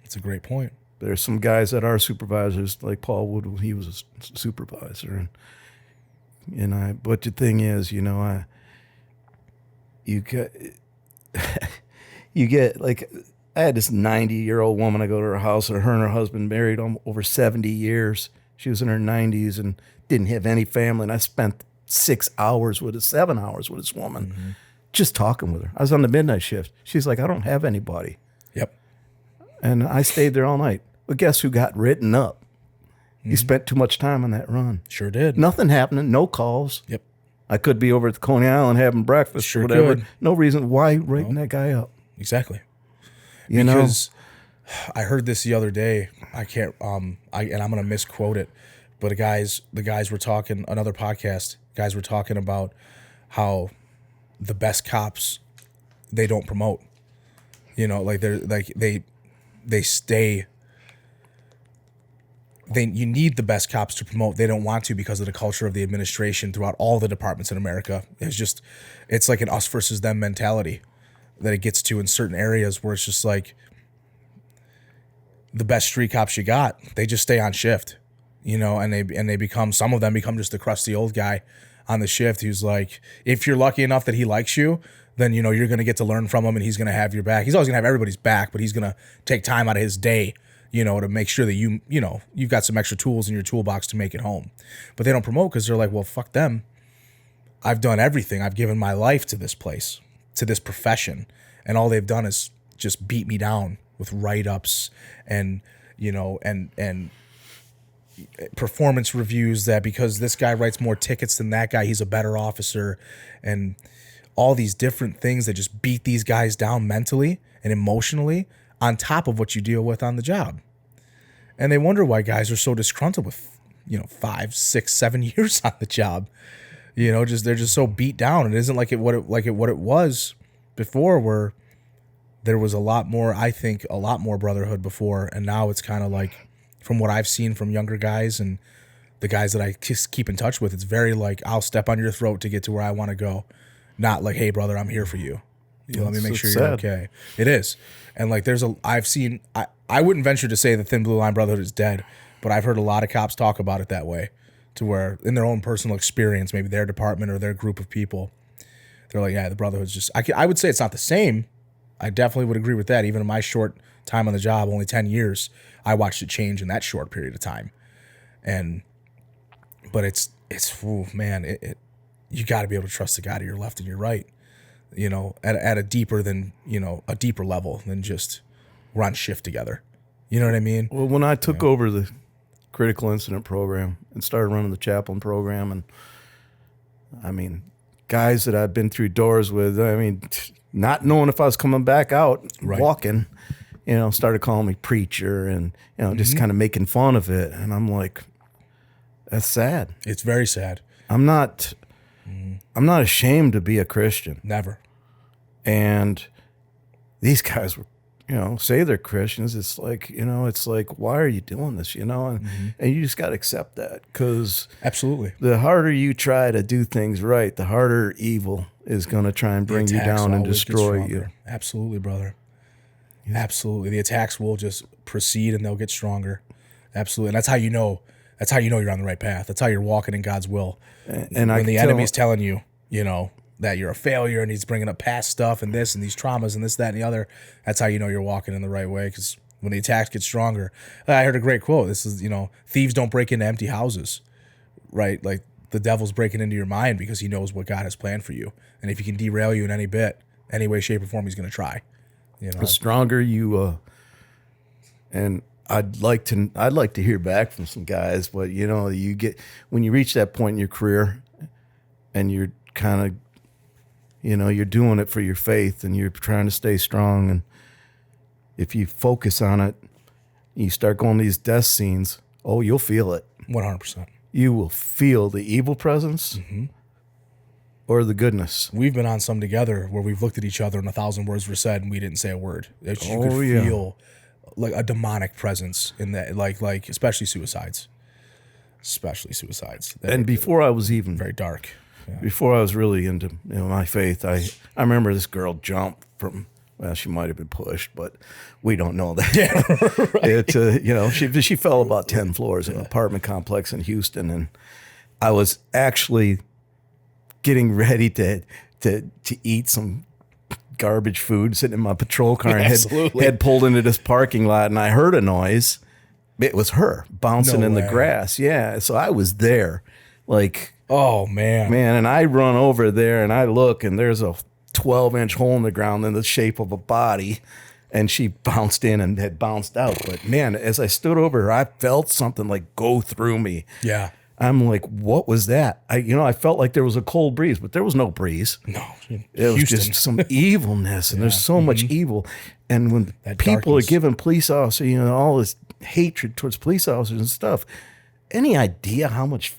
S2: That's a great point.
S1: There's some guys that are supervisors, like Paul Wood. He was a supervisor, but the thing is, you get like, I had this 90-year-old woman. I go to her house, and her husband married over 70 years. She was in her 90s and didn't have any family. And I spent 7 hours with this woman, just talking with her. I was on the midnight shift. She's like, I don't have anybody.
S2: Yep.
S1: And I stayed there all night. But guess who got written up? He spent too much time on that run.
S2: Sure did.
S1: Nothing happening, no calls.
S2: Yep.
S1: I could be over at the Coney Island having breakfast or whatever.
S2: Could.
S1: No reason. Why writing that guy up?
S2: Exactly.
S1: Because
S2: I heard this the other day. I can't. And I'm gonna misquote it, but the guys were talking, another podcast. Guys were talking about how the best cops, they don't promote. Like they stay you need the best cops to promote. They don't want to because of the culture of the administration throughout all the departments in America. It's like an us versus them mentality that it gets to in certain areas where it's just like the best street cops you got, they just stay on shift, and they become, some of them become just the crusty old guy on the shift who's like, if you're lucky enough that he likes you, then you're going to get to learn from him and he's going to have your back. He's always going to have everybody's back, but he's going to take time out of his day to make sure that you've got some extra tools in your toolbox to make it home. But they don't promote because they're like, well, fuck them. I've done everything. I've given my life to this place, to this profession. And all they've done is just beat me down with write-ups and performance reviews that because this guy writes more tickets than that guy, he's a better officer. And all these different things that just beat these guys down mentally and emotionally on top of what you deal with on the job. And they wonder why guys are so disgruntled with, 5, 6, 7 years on the job. They're just so beat down. It isn't like what it was before, where there was a lot more brotherhood before. And now it's kind of like, from what I've seen from younger guys and the guys that I just keep in touch with, it's very like, I'll step on your throat to get to where I want to go. Not like, hey brother, I'm here for you. Let me make sure you're okay. It is. And like I wouldn't venture to say the Thin Blue Line Brotherhood is dead, but I've heard a lot of cops talk about it that way, to where in their own personal experience, maybe their department or their group of people, they're like, yeah, the Brotherhood's just, I would say it's not the same. I definitely would agree with that. Even in my short time on the job, only 10 years, I watched it change in that short period of time. But it's man, you got to be able to trust the guy to your left and your right, at a deeper level than just we're on shift together. You know what I mean?
S1: Well, when I took over the critical incident program and started running the chaplain program, and I mean, guys that I've been through doors with, not knowing if I was coming back out, walking, started calling me preacher and, just kind of making fun of it. And I'm like, that's sad.
S2: It's very sad.
S1: I'm not ashamed to be a Christian.
S2: Never.
S1: And these guys were, say they're Christians. It's like, why are you doing this? And you just got to accept that, because
S2: absolutely,
S1: the harder you try to do things right, the harder evil is going to try and bring you down and destroy you.
S2: Absolutely, brother. Yeah. Absolutely. The attacks will just proceed and they'll get stronger. Absolutely. And that's how you know you're on the right path. That's how you're walking in God's will. And when the enemy's telling you, that you're a failure and he's bringing up past stuff and this and these traumas and this, that, and the other, that's how you know you're walking in the right way. Because when the attacks get stronger, I heard a great quote. This is, thieves don't break into empty houses, right? Like the devil's breaking into your mind because he knows what God has planned for you. And if he can derail you in any bit, any way, shape, or form, he's going to try.
S1: The stronger you, and I'd like to hear back from some guys, but you get, when you reach that point in your career and you're kind of, you're doing it for your faith and you're trying to stay strong. And if you focus on it, you start going to these death scenes, you'll feel it.
S2: 100%.
S1: You will feel the evil presence or the goodness.
S2: We've been on some together where we've looked at each other and 1,000 words were said and we didn't say a word. You could feel like a demonic presence in that, like especially suicides.
S1: And before I was even
S2: very dark. Yeah.
S1: Before I was really into my faith, I remember this girl jumped from, well, she might have been pushed, but we don't know that. Yeah, right. She fell about 10 floors in an apartment complex in Houston, and I was actually getting ready to eat some garbage food sitting in my patrol car and had pulled into this parking lot, and I heard a noise. It was her bouncing in the grass. Yeah, so I was there, like.
S2: Oh, man.
S1: And I run over there and I look, and there's a 12-inch hole in the ground in the shape of a body, and she bounced in and had bounced out. But, man, as I stood over her, I felt something like go through me.
S2: Yeah.
S1: I'm like, what was that? I felt like there was a cold breeze, but there was no breeze.
S2: No.
S1: It was just some evilness, and there's so much evil. And when
S2: that
S1: people
S2: darkness.
S1: are giving police officers, all this hatred towards police officers and stuff, any idea how much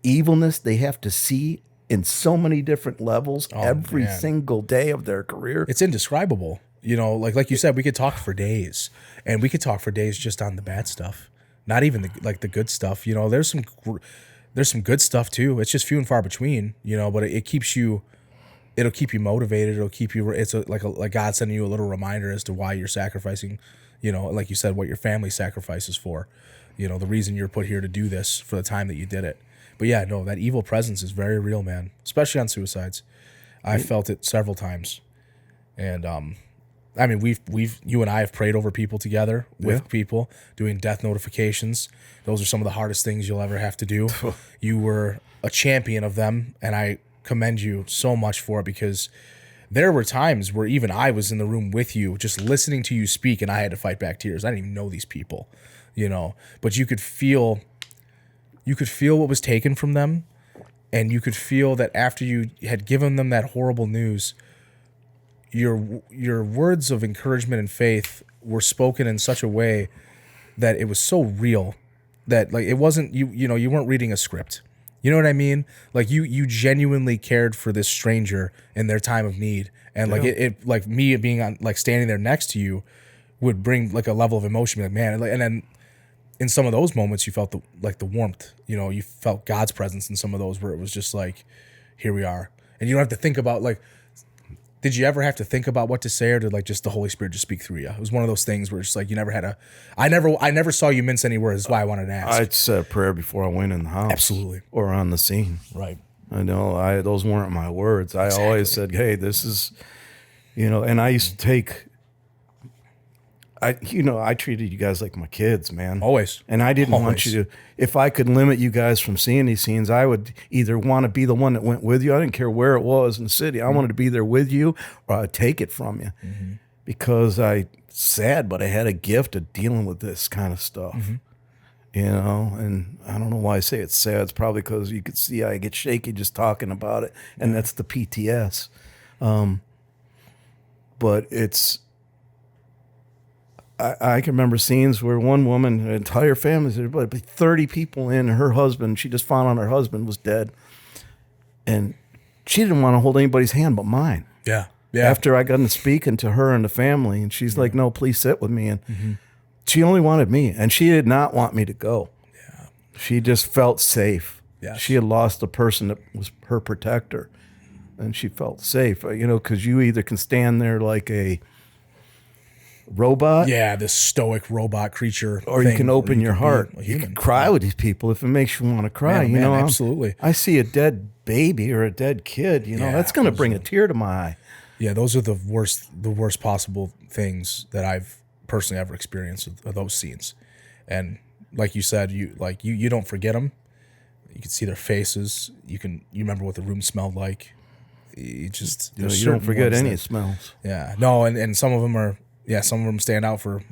S1: evilness they have to see in so many different levels every single day of their career?
S2: It's indescribable. Like you said, we could talk for days, and we could talk for days just on the bad stuff. Not even the good stuff. You know, there's some good stuff too. It's just few and far between. You know, but it keeps you. It'll keep you motivated. It'll keep you. It's like God sending you a little reminder as to why you're sacrificing. You know, like you said, what your family sacrifices for. You know, the reason you're put here to do this for the time that you did it. But yeah, no, that evil presence is very real, man. Especially on suicides. I felt it several times, and I mean, you and I have prayed over people together with people doing death notifications. Those are some of the hardest things you'll ever have to do. You were a champion of them, and I commend you so much for it, because there were times where even I was in the room with you, just listening to you speak, and I had to fight back tears. I didn't even know these people, you know, but you could feel what was taken from them, and you could feel that after you had given them that horrible news, your words of encouragement and faith were spoken in such a way that it was so real that, like, it wasn't you know, you weren't reading a script. You know what I mean? Like, you genuinely cared for this stranger in their time of need, and like it like me being on, like, standing there next to you would bring like a level of emotion, like, man, and then in some of those moments you felt the warmth. You know, you felt God's presence in some of those where it was just like, here we are, and you don't have to think about, like, did you ever have to think about what to say, or did, like, just the Holy Spirit just speak through you? It was one of those things where it's just like you never had a. I never saw you mince any words. That's why I wanted to ask.
S1: I'd said a prayer before I went in the house.
S2: Absolutely.
S1: Or on the scene.
S2: Right.
S1: I know. Those weren't my words. I always said, "Hey, this is," you know. And I used to take. I treated you guys like my kids, man.
S2: Always.
S1: And I didn't want you to. If I could limit you guys from seeing these scenes, I would either want to be the one that went with you. I didn't care where it was in the city. I wanted to be there with you, or I'd take it from you, because sad, but I had a gift of dealing with this kind of stuff. You know, and I don't know why I say it's sad. It's probably because you could see I get shaky just talking about it, and that's the PTS. But it's. I can remember scenes where one woman, her entire family, there were 30 people in, her husband, she just found out her husband was dead. And she didn't want to hold anybody's hand but mine.
S2: Yeah. Yeah.
S1: After I got to speaking to her and the family, and she's like, no, please sit with me. And she only wanted me, and she did not want me to go. Yeah. She just felt safe. Yes. She had lost a person that was her protector, and she felt safe, you know, because you either can stand there like a robot,
S2: this stoic robot creature,
S1: or you can open your heart. You can cry with these people if it makes you want to cry. You know,
S2: absolutely.
S1: I see a dead baby or a dead kid. You know, that's going to bring a tear to my eye.
S2: Yeah, those are the worst possible things that I've personally ever experienced with those scenes. And like you said, you don't forget them. You can see their faces. You remember what the room smelled like. You
S1: don't forget any smells.
S2: Yeah, no, and some of them are. Yeah, some of them stand out for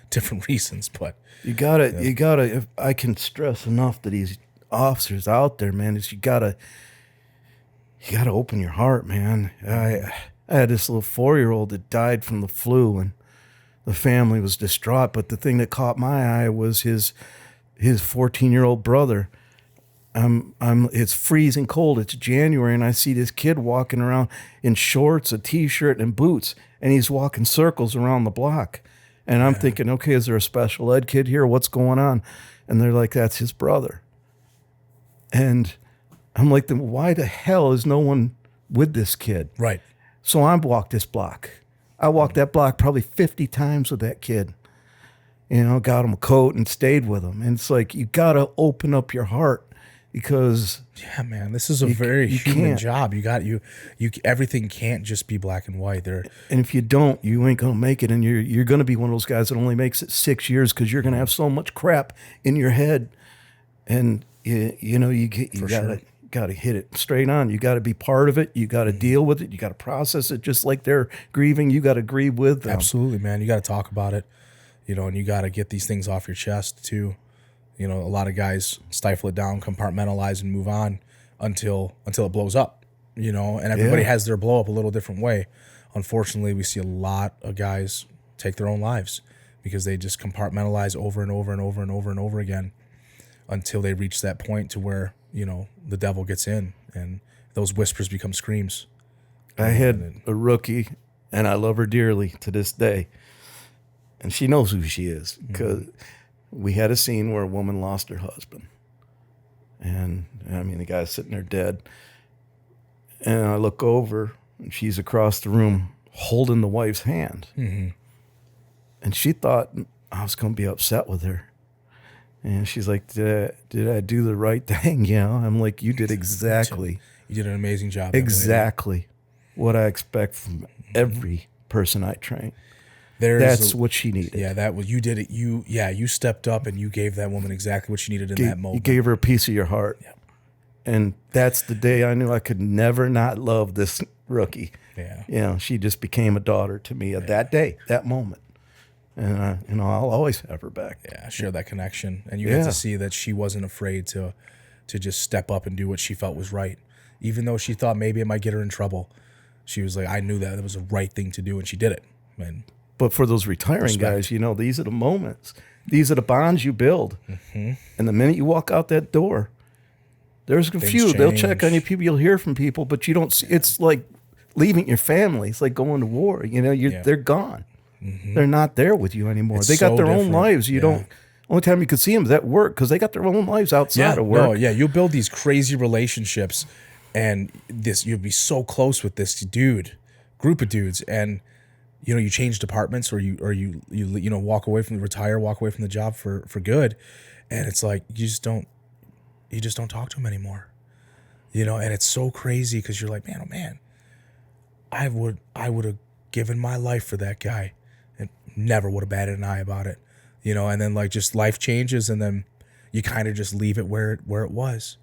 S2: different reasons, but
S1: you gotta. If I can stress enough to these officers out there, man, is you gotta open your heart, man. I had this little 4-year-old that died from the flu, and the family was distraught. But the thing that caught my eye was his 14-year-old brother. It's freezing cold. It's January, and I see this kid walking around in shorts, a t-shirt, and boots, and he's walking circles around the block. And I'm thinking, okay, is there a special ed kid here? What's going on? And they're like, that's his brother. And I'm like, then why the hell is no one with this kid?
S2: Right.
S1: So I walked this block. I walked that block probably 50 times with that kid. You know, got him a coat and stayed with him. And it's like, you got to open up your heart. Because
S2: man, this is a very human job. Everything can't just be black and white. And
S1: if you don't, you ain't gonna make it. And you're gonna be one of those guys that only makes it 6 years because you're gonna have so much crap in your head. And you gotta hit it straight on. You gotta be part of it. You gotta deal with it. You gotta process it. Just like they're grieving, you gotta grieve with them.
S2: Absolutely, man. You gotta talk about it. You know, and you gotta get these things off your chest too. You know, a lot of guys stifle it down, compartmentalize, and move on until it blows up. You know, and everybody has their blow up a little different way. Unfortunately, we see a lot of guys take their own lives because they just compartmentalize over and over and over and over and over again until they reach that point to where, you know, the devil gets in and those whispers become screams.
S1: I had a rookie, and I love her dearly to this day, and she knows who she is because. we had a scene where a woman lost her husband. And I mean, the guy's sitting there dead. And I look over, and she's across the room holding the wife's hand.
S2: Mm-hmm.
S1: And she thought I was going to be upset with her. And she's like, did I do the right thing? You know, I'm like, you did exactly.
S2: You did an amazing job.
S1: Exactly what I expect from every person I train.
S2: That's
S1: what she needed.
S2: Yeah, that was, you did it. You stepped up and you gave that woman exactly what she needed in that moment.
S1: You gave her a piece of your heart.
S2: Yeah.
S1: And that's the day I knew I could never not love this rookie.
S2: Yeah.
S1: You know, she just became a daughter to me at that day, that moment. And, you know, I'll always have her back.
S2: Yeah, share that connection. And you had to see that she wasn't afraid to just step up and do what she felt was right. Even though she thought maybe it might get her in trouble, she was like, I knew that it was the right thing to do, and she did it. And
S1: but for those retiring guys, you know, these are the moments. These are the bonds you build. Mm-hmm. And the minute you walk out that door, there's a few.
S2: Change.
S1: They'll check on you. People, you'll hear from people, but you don't see. It's like leaving your family. It's like going to war. You know, they're gone. Mm-hmm. They're not there with you anymore. They got their own lives. You don't. Only time you could see them is at work because they got their own lives outside of work.
S2: No, you build these crazy relationships, and you'll be so close with this group of dudes, and you know, you change departments or you walk away from the job for good, and it's like you just don't talk to them anymore, you know, and it's so crazy because you're like, man, I would have given my life for that guy, and never would have batted an eye about it, you know, and then like just life changes, and then you kind of just leave it where it was.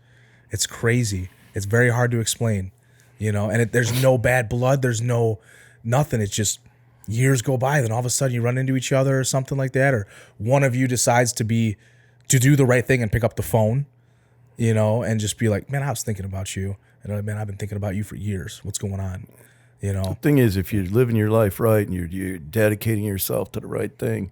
S2: It's crazy. It's very hard to explain, you know, and there's no bad blood, there's no nothing. It's just years go by, then all of a sudden you run into each other or something like that, or one of you decides to do the right thing and pick up the phone, you know, and just be like, man, I was thinking about you, and man, I've been thinking about you for years. What's going on? You know,
S1: the thing is, if you're living your life right and you're dedicating yourself to the right thing,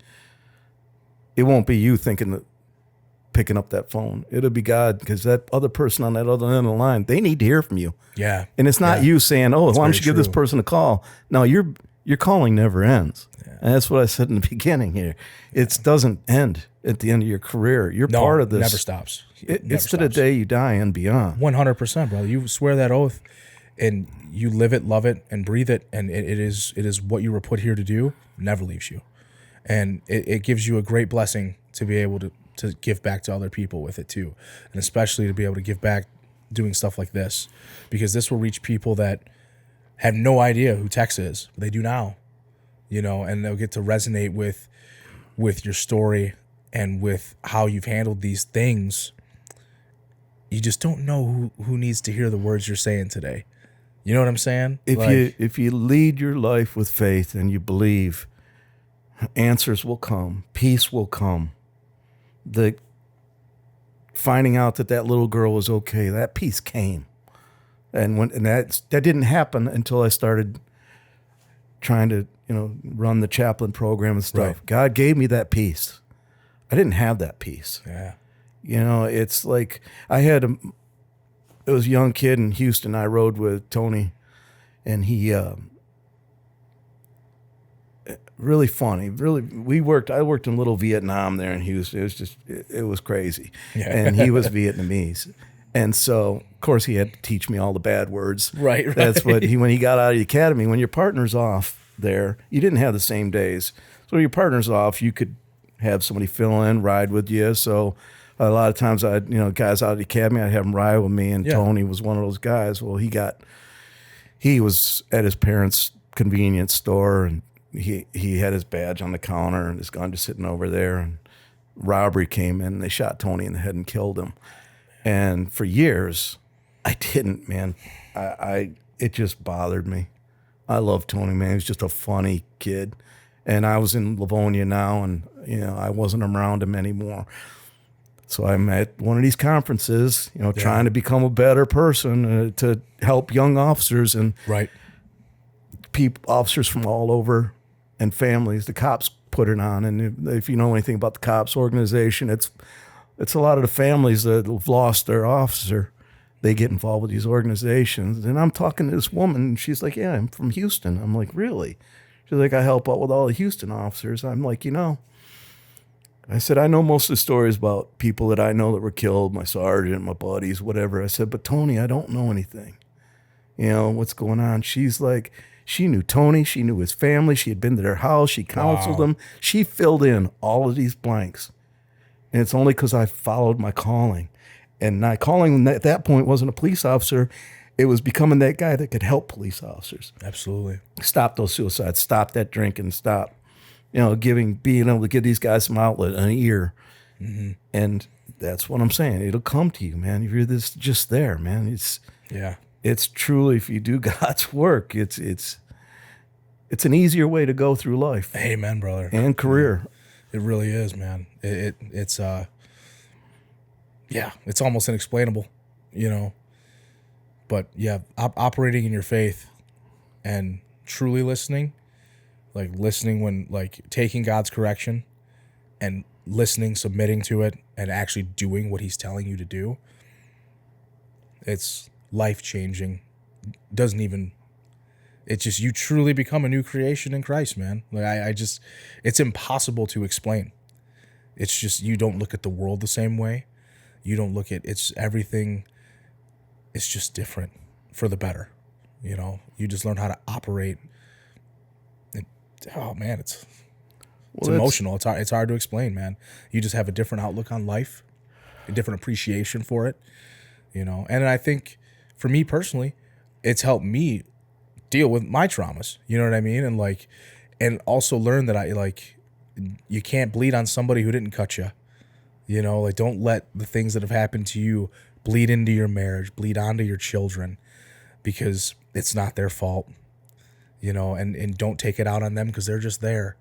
S1: it won't be you picking up that phone. It'll be God, because that other person on that other end of the line, they need to hear from you.
S2: Yeah,
S1: and it's not you saying, "Oh, why don't you give this person a call?" No, your calling never ends. Yeah. And that's what I said in the beginning here. It doesn't end at the end of your career. You're part of this.
S2: Never stops.
S1: It's to the day you die and beyond.
S2: 100%, brother. You swear that oath, and you live it, love it, and breathe it, and it is what you were put here to do. Never leaves you, and it gives you a great blessing to be able to give back to other people with it too, and especially to be able to give back doing stuff like this, because this will reach people that have no idea who Tex is, but they do now, you know, and they'll get to resonate with your story and with how you've handled these things. You just don't know who needs to hear the words you're saying today. You know what I'm saying?
S1: If you lead your life with faith and you believe, answers will come, peace will come. The finding out that little girl was okay, that peace came. And that didn't happen until I started trying to, you know, run the chaplain program and stuff. Right. God gave me that peace. I didn't have that peace.
S2: Yeah.
S1: You know, it's like it was a young kid in Houston. I rode with Tony, and he really funny. Really, I worked in Little Vietnam there in Houston. It was just, it was crazy. Yeah. And he was Vietnamese. And so, of course, he had to teach me all the bad words.
S2: Right.
S1: That's what when he got out of the academy, when your partner's off there, you didn't have the same days. So when your partner's off, you could have somebody fill in, ride with you. So a lot of times guys out of the academy, I'd have them ride with me, and Tony was one of those guys. Well, he was at his parents' convenience store, and he had his badge on the counter and his gun just sitting over there, and robbery came in, and they shot Tony in the head and killed him. And for years, I didn't, man. It just bothered me. I love Tony, man. He was just a funny kid. And I was in Livonia now, and I wasn't around him anymore. So I'm at one of these conferences, trying to become a better person to help young officers and officers from all over and families. The cops put it on, and if you know anything about the cops organization, it's a lot of the families that have lost their officer. They get involved with these organizations. And I'm talking to this woman, and she's like, "Yeah, I'm from Houston." I'm like, "Really?" She's like, "I help out with all the Houston officers." I'm like, I said, I know most of the stories about people that I know that were killed, my sergeant, my buddies, whatever. I said, but Tony, I don't know anything. You know, what's going on? She's like, she knew Tony. She knew his family. She had been to their house. She counseled them. She filled in all of these blanks. And it's only because I followed my calling. And my calling at that point wasn't a police officer. It was becoming that guy that could help police officers.
S2: Absolutely.
S1: Stop those suicides. Stop that drinking. Stop, being able to give these guys some outlet, an ear. Mm-hmm. And that's what I'm saying. It'll come to you, man. If you're just there, man. It's truly, if you do God's work, it's an easier way to go through life.
S2: Amen, brother.
S1: And career.
S2: It really is, man. It's almost inexplainable, But yeah, operating in your faith and truly listening, like listening when, like, taking God's correction and listening, submitting to it, and actually doing what he's telling you to do. It's life-changing. It's just, you truly become a new creation in Christ, man. Like it's impossible to explain. It's just, you don't look at the world the same way. You don't look at, it's everything. It's just different for the better. You just learn how to operate. It's emotional. It's hard to explain, man. You just have a different outlook on life, a different appreciation for it, And I think for me personally, it's helped me deal with my traumas. You know what I mean? And also learn that you can't bleed on somebody who didn't cut you. Don't let the things that have happened to you bleed into your marriage, bleed onto your children, because it's not their fault. And don't take it out on them because they're just there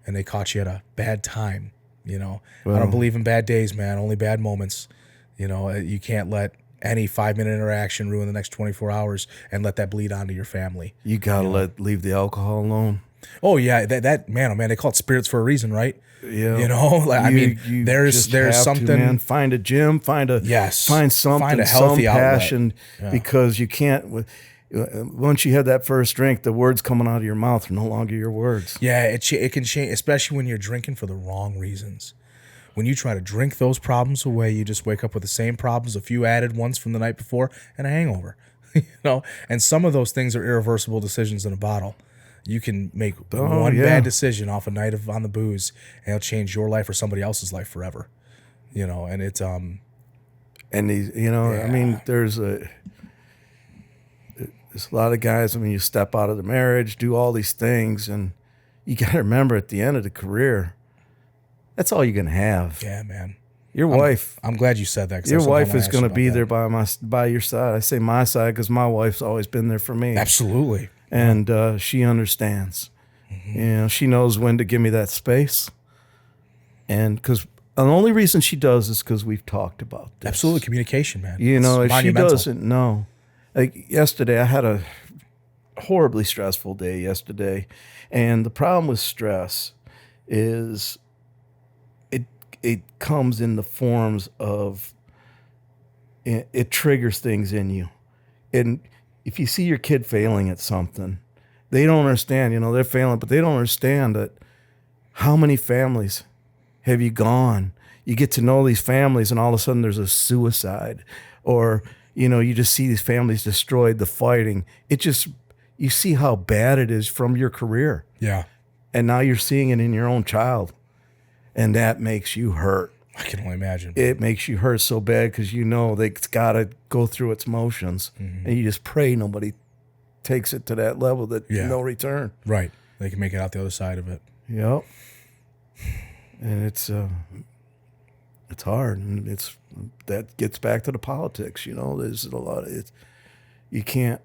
S2: and they caught you at a bad time. Well, I don't believe in bad days, man, only bad moments. You can't let any 5-minute interaction ruin the next 24 hours and let that bleed onto your family.
S1: You gotta leave the alcohol alone.
S2: Oh yeah, that man, they call it spirits for a reason, right?
S1: Yeah,
S2: there's something. Man.
S1: Find a gym, find something,
S2: find a healthy
S1: some passion,
S2: yeah.
S1: Because you can't. Once you have that first drink, the words coming out of your mouth are no longer your words.
S2: Yeah, it can change, especially when you're drinking for the wrong reasons. When you try to drink those problems away, you just wake up with the same problems, a few added ones from the night before, and a hangover. And some of those things are irreversible decisions in a bottle. You can make one bad decision off a night on the booze, and it'll change your life or somebody else's life forever. And it's
S1: and these, I mean, there's a lot of guys. I mean, you step out of the marriage, do all these things, and you got to remember at the end of the career, that's all you're gonna have.
S2: Yeah, man.
S1: Your wife.
S2: I'm glad you said that.
S1: Your wife is going to be there by your side. I say my side because my wife's always been there for me.
S2: Absolutely.
S1: And she understands. Mm-hmm. She knows when to give me that space. And because the only reason she does is because we've talked about this.
S2: Absolutely, communication, man.
S1: If she doesn't know. Like yesterday, I had a horribly stressful day yesterday. And the problem with stress is it comes in the forms of, it triggers things in you. And if you see your kid failing at something, they don't understand, they're failing, but they don't understand that how many families have you gone? You get to know these families and all of a sudden there's a suicide, or, you just see these families destroyed, the fighting. You see how bad it is from your career.
S2: Yeah.
S1: And now you're seeing it in your own child. And that makes you hurt.
S2: I can only imagine.
S1: It makes you hurt so bad because it's got to go through its motions. Mm-hmm. And you just pray nobody takes it to that level that no return.
S2: Right. They can make it out the other side of it.
S1: Yep. And it's hard. And that gets back to the politics. There's a lot of it. You can't.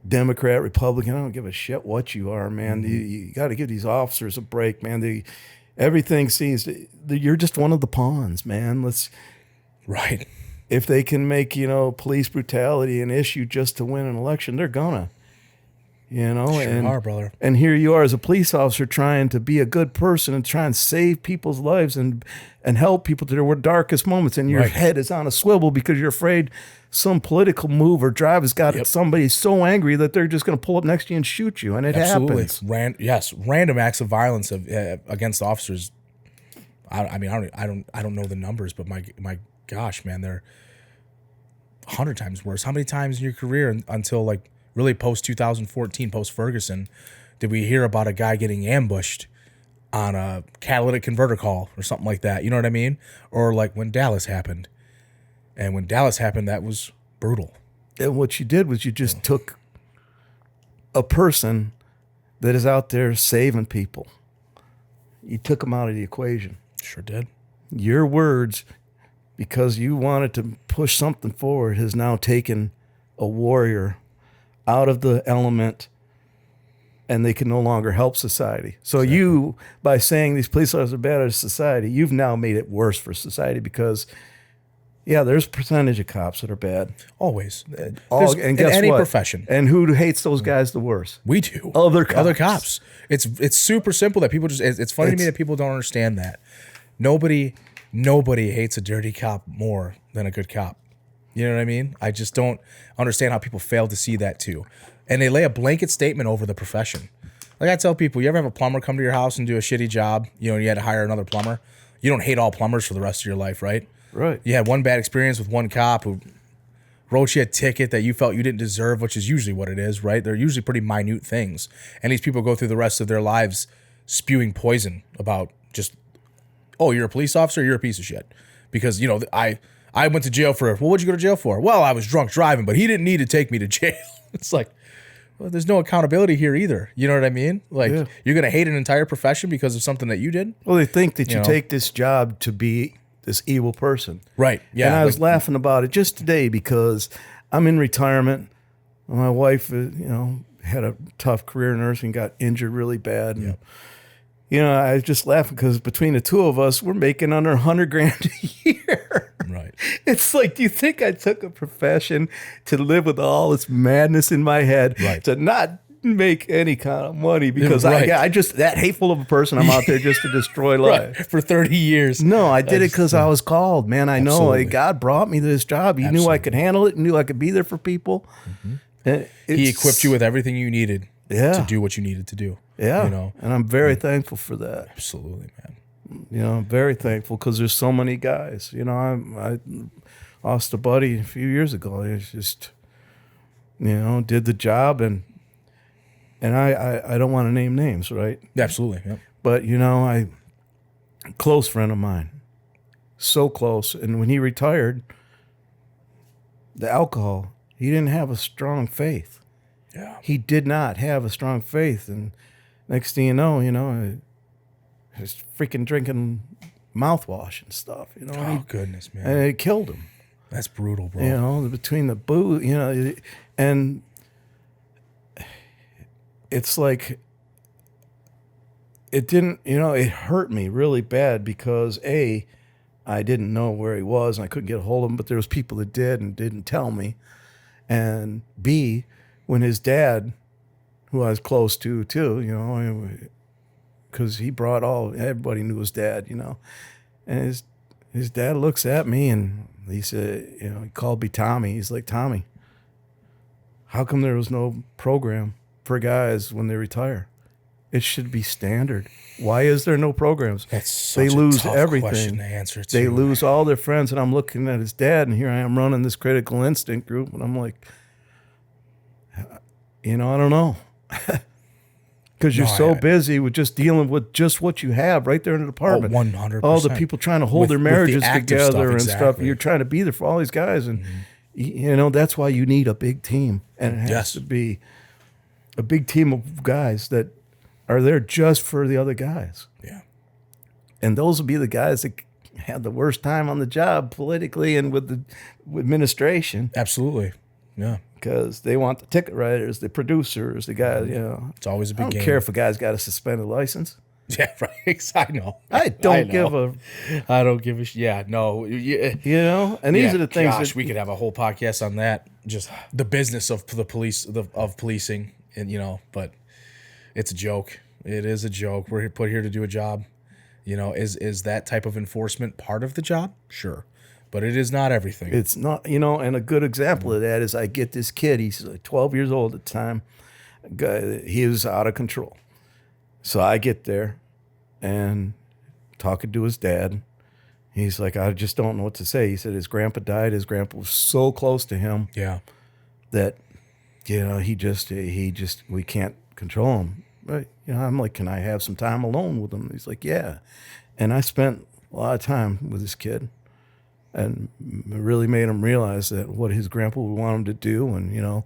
S1: Democrat, Republican, I don't give a shit what you are, man. Mm-hmm. You got to give these officers a break, man. Everything seems you're just one of the pawns, man.
S2: Right.
S1: If they can make police brutality an issue just to win an election, they're gonna.
S2: Sure are, brother.
S1: And here you are as a police officer trying to be a good person and try and save people's lives and help people to their darkest moments. And your head is on a swivel because you're afraid some political move or drive has got somebody so angry that they're just going to pull up next to you and shoot you. And it happens.
S2: Random acts of violence against officers I mean, I don't know the numbers, but my gosh, man, they're 100 times worse. How many times in your career until like really post 2014, post Ferguson, did we hear about a guy getting ambushed on a catalytic converter call or something like that? You know what I mean? Or like when Dallas happened. And when Dallas happened, that was brutal.
S1: And what you did was you just took a person that is out there saving people. You took them out of the equation.
S2: Sure did.
S1: Your words, because you wanted to push something forward, has now taken a warrior out of the element, and they can no longer help society. So you, by saying these police officers are bad at society, you've now made it worse for society because, yeah, there's a percentage of cops that are bad.
S2: Always.
S1: And
S2: in
S1: guess
S2: any
S1: what?
S2: profession.
S1: And who hates those guys the worst?
S2: We do.
S1: Other cops.
S2: Other cops. It's super simple that people just, it's funny to me that people don't understand that. Nobody hates a dirty cop more than a good cop. You know what I mean? I just don't understand how people fail to see that too. And they lay a blanket statement over the profession. Like I tell people, you ever have a plumber come to your house and do a shitty job, you know, and you had to hire another plumber? You don't hate all plumbers for the rest of your life, right?
S1: Right.
S2: You had one bad experience with one cop who wrote you a ticket that you felt you didn't deserve, which is usually what it is, right? They're usually pretty minute things. And these people go through the rest of their lives spewing poison about just, oh, you're a police officer, you're a piece of shit. Because, you know, I went to jail for, well, what'd you go to jail for? Well, I was drunk driving, but he didn't need to take me to jail. It's like, well, there's no accountability here either. You know what I mean? Like, you're going to hate an entire profession because of something that you did?
S1: Well, they think that you
S2: know?
S1: take this job to be this evil person.
S2: Right. Yeah.
S1: And I was laughing about it just today because I'm in retirement. My wife, had a tough career in nursing, got injured really bad. And, I was just laughing because between the two of us, we're making under $100,000 a year.
S2: Right.
S1: It's like, do you think I took a profession to live with all this madness in my head to not make any kind of money because I just that hateful of a person. I'm out there just to destroy life
S2: for 30 years.
S1: No, I did it because I was called, man. I know God brought me to this job. He knew I could handle it. He knew I could be there for people.
S2: He equipped you with everything you needed to do what you needed to do.
S1: Yeah. And I'm very thankful for that.
S2: Absolutely, man.
S1: I'm very thankful because there's so many guys. I lost a buddy a few years ago. He just, did the job and I don't want to name names, right?
S2: Absolutely, yeah.
S1: But, a close friend of mine, so close. And when he retired, the alcohol, he didn't have a strong faith.
S2: Yeah.
S1: He did not have a strong faith. And next thing you know, he's freaking drinking mouthwash and stuff,
S2: Oh, goodness, man.
S1: And it killed him.
S2: That's brutal, bro.
S1: Between the booze, and it's like it didn't, it hurt me really bad because A, I didn't know where he was and I couldn't get a hold of him, but there was people that did and didn't tell me. And B, when his dad, who I was close to too, because he brought everybody knew his dad, and his dad looks at me and he said, he called me Tommy. He's like, Tommy, how come there was no program for guys when they retire? It should be standard. Why is there no programs?
S2: That's such
S1: they lose
S2: a tough
S1: everything.
S2: Question to answer too.
S1: They lose all their friends, and I'm looking at his dad, and here I am running this critical instinct group, and I'm like, I don't know, because you're so busy with just dealing with just what you have right there in the department.
S2: 100%.
S1: All the people trying to hold their marriages together and stuff.
S2: Exactly.
S1: You're trying to be there for all these guys, and that's why you need a big team, and it has to be a big team of guys that are there just for the other guys.
S2: Yeah.
S1: And those will be the guys that had the worst time on the job politically and with administration.
S2: Absolutely. Yeah.
S1: Because they want the ticket writers, the producers, the guys,
S2: It's always a big game.
S1: I don't care if a guy's got a suspended license.
S2: Yeah, right. I know.
S1: I don't give a...
S2: I don't give a... Yeah, no.
S1: And these are the things
S2: gosh, we could have a whole podcast on that. Just the business of the police, of policing, and, but... It's a joke. It is a joke. We're put here to do a job. Is that type of enforcement part of the job? Sure. But it is not everything.
S1: It's not, and a good example of that is I get this kid. He's 12 years old at the time. He was out of control. So I get there and talking to his dad. He's like, I just don't know what to say. He said his grandpa died. His grandpa was so close to him
S2: Yeah.
S1: that, he just, we can't control him. Right? I'm like, can I have some time alone with him? He's like, yeah. And I spent a lot of time with this kid, and it really made him realize that what his grandpa would want him to do, and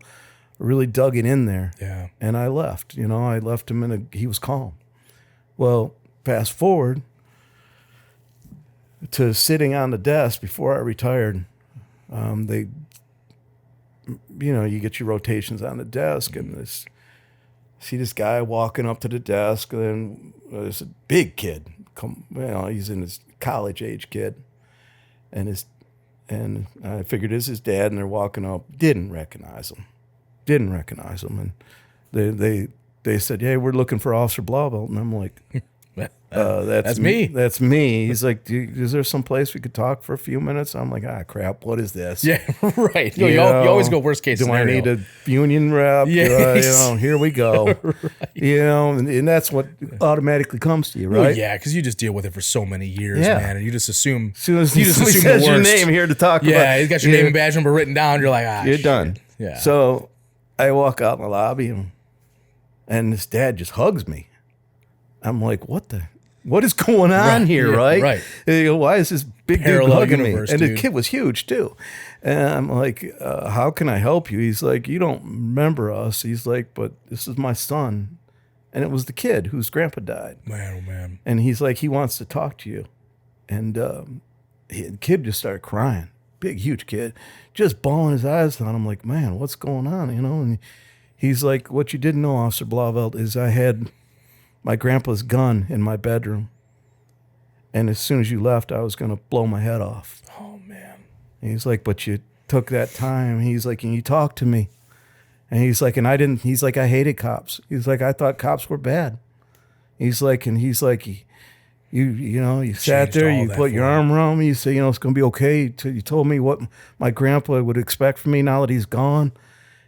S1: really dug it in there.
S2: Yeah.
S1: And I left. I left him he was calm. Well, fast forward to sitting on the desk before I retired. You get your rotations on the desk, and see this guy walking up to the desk, and then there's a big kid. He's in his college age kid, and I figured this is his dad, and they're walking up. Didn't recognize him, and they said, "Hey, we're looking for Officer Blauvelt," and I'm like, "That's
S2: me.
S1: That's me." He's like, "Is there some place we could talk for a few minutes?" I'm like, "Crap, what is this?"
S2: Yeah, right. You always go worst case scenario.
S1: Do I need a union rep?
S2: Yeah.
S1: Here we go. Right. And that's what automatically comes to you, right?
S2: Well, yeah, because you just deal with it for so many years, man, and you just assume.
S1: As soon as
S2: you just assume
S1: says
S2: the worst.
S1: Your name here to talk about.
S2: Yeah, he's got your name and badge number written down. You're like,
S1: you're
S2: shit.
S1: done.
S2: Yeah.
S1: So I walk out in the lobby, and this dad just hugs me. I'm like, what is going on here, right?
S2: Right.
S1: Why is this big
S2: Parallel
S1: dude hugging
S2: universe,
S1: me? And
S2: dude.
S1: the kid was huge too. And I'm like, how can I help you? He's like, you don't remember us. He's like, but this is my son. And it was the kid whose grandpa died.
S2: Man, oh man.
S1: And he's like, he wants to talk to you. And the kid just started crying. Big, huge kid. Just bawling his eyes out. I'm like, man, what's going on? And he's like, what you didn't know, Officer Blauvelt, is I had my grandpa's gun in my bedroom. And as soon as you left, I was going to blow my head off.
S2: Oh, man.
S1: And he's like, but you took that time. He's like, and you talked to me. And he's like, and I didn't, he's like, I hated cops. He's like, I thought cops were bad. He's like, you sat there, you put your arm around me, you say, it's going to be okay. You told me what my grandpa would expect from me now that he's gone.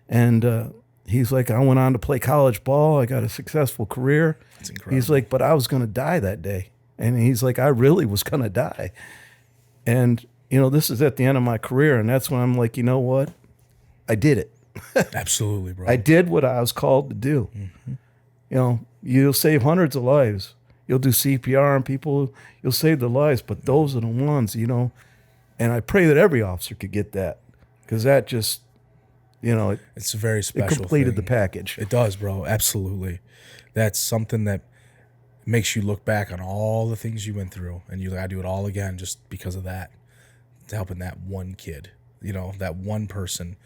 S1: And he's like, I went on to play college ball. I got a successful career.
S2: That's incredible.
S1: He's like, but I was going to die that day. And he's like, I really was going to die. And, this is at the end of my career. And that's when I'm like, you know what? I did it.
S2: Absolutely, bro.
S1: I did what I was called to do. Mm-hmm. You'll save hundreds of lives. You'll do CPR on people. You'll save their lives. But those are the ones, and I pray that every officer could get that, because that just,
S2: it's a very special
S1: it completed
S2: thing.
S1: the package.
S2: It does, bro. Absolutely. That's something that makes you look back on all the things you went through, and you're like, I do it all again just because of that. Helping that one kid, that one person.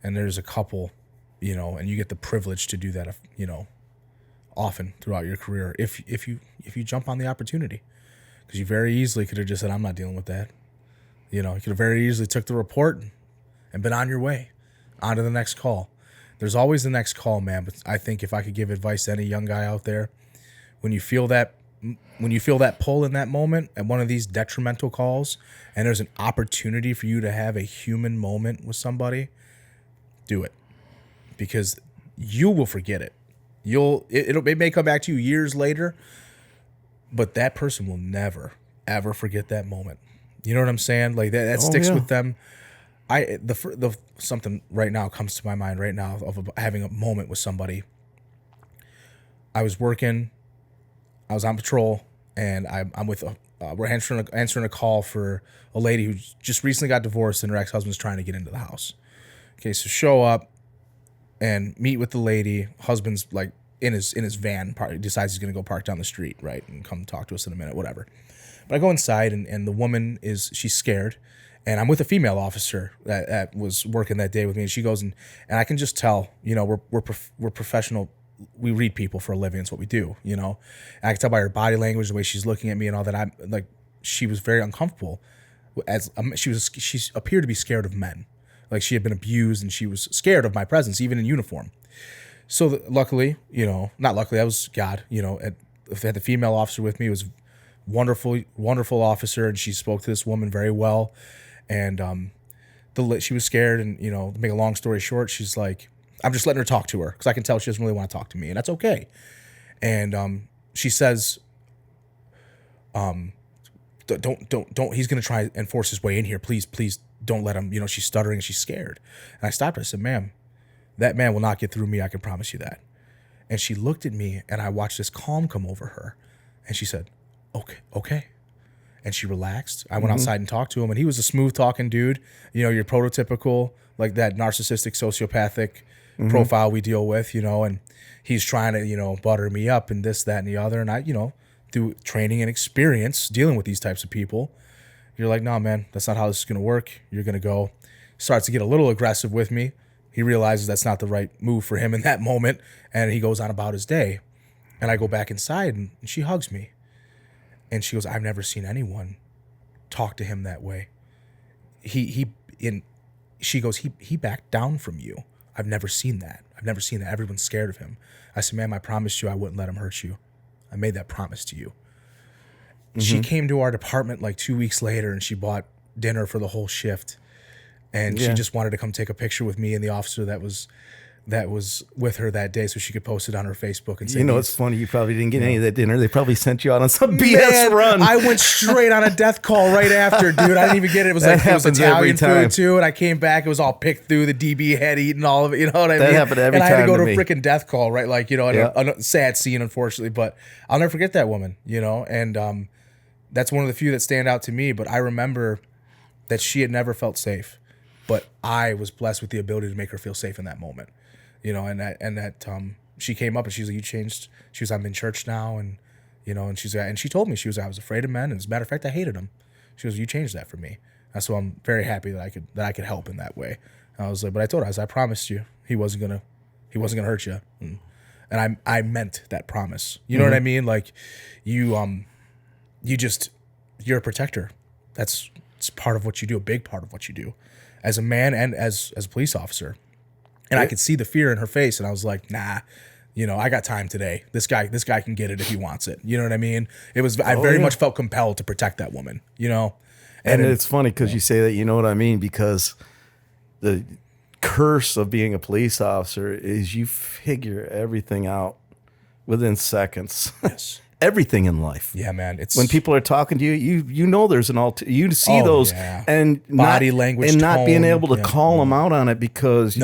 S2: And there's a couple, and you get the privilege to do that, often throughout your career if you jump on the opportunity, because you very easily could have just said, I'm not dealing with that. You could have very easily took the report and been on your way, on to the next call. There's always the next call, man. But I think if I could give advice to any young guy out there, when you feel that pull in that moment at one of these detrimental calls, and there's an opportunity for you to have a human moment with somebody, do it, because you will forget it. It may come back to you years later, but that person will never ever forget that moment. You know what I'm saying? Like that sticks with them. Something right now comes to my mind right now of having a moment with somebody. I was on patrol, and I'm with we're answering a call for a lady who just recently got divorced, and her ex-husband's trying to get into the house. Okay, so show up and meet with the lady. Husband's like in his van, decides he's going to go park down the street, right, and come talk to us in a minute, whatever. But I go inside, and the woman she's scared, and I'm with a female officer that was working that day with me, and she goes, and I can just tell, we're professional. We read people for a living. It's what we do, And I can tell by her body language, the way she's looking at me and all that. I'm like, she was very uncomfortable. She appeared to be scared of men. Like she had been abused, and she was scared of my presence, even in uniform. So luckily, not luckily, that was God, I had the female officer with me. It was wonderful, wonderful officer. And she spoke to this woman very well. And she was scared. And, to make a long story short, she's like, I'm just letting her talk to her, because I can tell she doesn't really want to talk to me. And that's okay. And she says, don't. He's gonna try and force his way in here. Please, please don't let him. She's stuttering and she's scared. And I stopped her. I said, ma'am, that man will not get through me. I can promise you that. And she looked at me, and I watched this calm come over her. And she said, okay. And she relaxed. I went outside and talked to him, and he was a smooth talking dude. Your prototypical, like that narcissistic, sociopathic profile we deal with, and he's trying to, butter me up and this, that, and the other. And I, through training and experience dealing with these types of people, you're like, no, man, that's not how this is going to work. You're going to go. Starts to get a little aggressive with me. He realizes that's not the right move for him in that moment, and he goes on about his day. And I go back inside, and she hugs me. And she goes, I've never seen anyone talk to him that way. She goes, he backed down from you. I've never seen that. Everyone's scared of him. I said, ma'am, I promised you I wouldn't let him hurt you. I made that promise to you. She came to our department like 2 weeks later, and she bought dinner for the whole shift. And she just wanted to come take a picture with me and the officer that was with her that day, so she could post it on her Facebook and say,
S1: it's funny. You probably didn't get any of that dinner. They probably sent you out on some BS run.
S2: I went straight on a death call right after, dude. I didn't even get it. It was Italian food too, and I came back. It was all picked through. The DB had eaten all of it. You know what I mean?
S1: That happened every time.
S2: And I had to go to
S1: me.
S2: a freaking death call, right? Like, a sad scene, unfortunately. But I'll never forget that woman. And that's one of the few that stand out to me. But I remember that she had never felt safe, but I was blessed with the ability to make her feel safe in that moment. She came up and she was like, you changed. She was, I'm in church now. And, and she told me, I was afraid of men. And as a matter of fact, I hated them. She goes, you changed that for me. And so I'm very happy that I could help in that way. And I was like, but I told her, I promised you, he wasn't going to hurt you. And I meant that promise. You know what I mean? Like you're a protector. It's part of what you do, a big part of what you do as a man and as a police officer. And I could see the fear in her face, and I was like, nah, I got time today. This guy can get it if he wants it. You know what I mean? I very much felt compelled to protect that woman, And
S1: it's funny because you say that, you know what I mean? Because the curse of being a police officer is you figure everything out within seconds.
S2: Yes.
S1: Everything in life.
S2: Yeah, man. It's
S1: when people are talking to you, you know there's an you see those and
S2: body language
S1: and not
S2: tone,
S1: being able to call them out on it because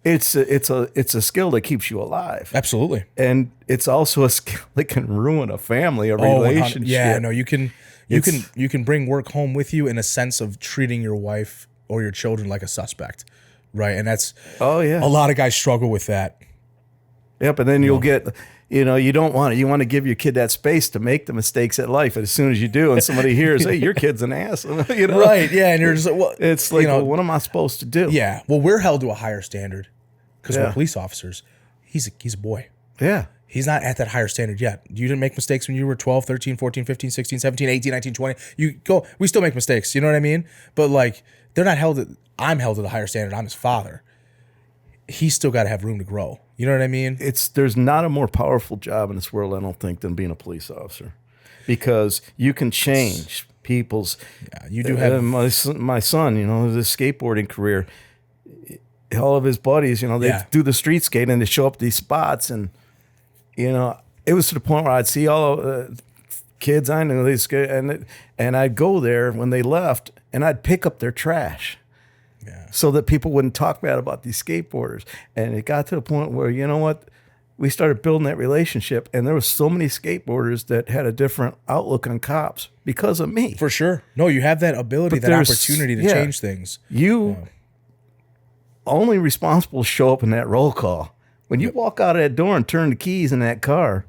S1: it's a skill that keeps you alive.
S2: Absolutely.
S1: And it's also a skill that can ruin a family, a relationship.
S2: Yeah, no, you can bring work home with you in a sense of treating your wife or your children like a suspect, right? And that's a lot of guys struggle with that.
S1: Yep, and then you'll get. You don't want it. You want to give your kid that space to make the mistakes at life. And as soon as you do, and somebody hears, "Hey, your kid's an ass,"
S2: right? Yeah, and you're just like, well,
S1: it's like, well, what am I supposed to do?
S2: Yeah, well, we're held to a higher standard because we're police officers. He's a boy.
S1: Yeah.
S2: He's not at that higher standard yet. You didn't make mistakes when you were 12, 13, 14, 15, 16, 17, 18, 19, 20. We still make mistakes. You know what I mean? But like, they're not I'm held to the higher standard. I'm his father. He's still got to have room to grow. You know what I mean?
S1: There's not a more powerful job in this world, I don't think, than being a police officer, because you can change people's. Yeah, you do have my son. His skateboarding career. All of his buddies, they do the street skate and they show up at these spots, and it was to the point where I'd see all kids I knew they skate, and I'd go there when they left, and I'd pick up their trash. Yeah. So that people wouldn't talk bad about these skateboarders. And it got to the point where, we started building that relationship, and there were so many skateboarders that had a different outlook on cops because of me.
S2: For sure. No, you have that ability, that opportunity to change things.
S1: Only responsible to show up in that roll call. When you walk out of that door and turn the keys in that car,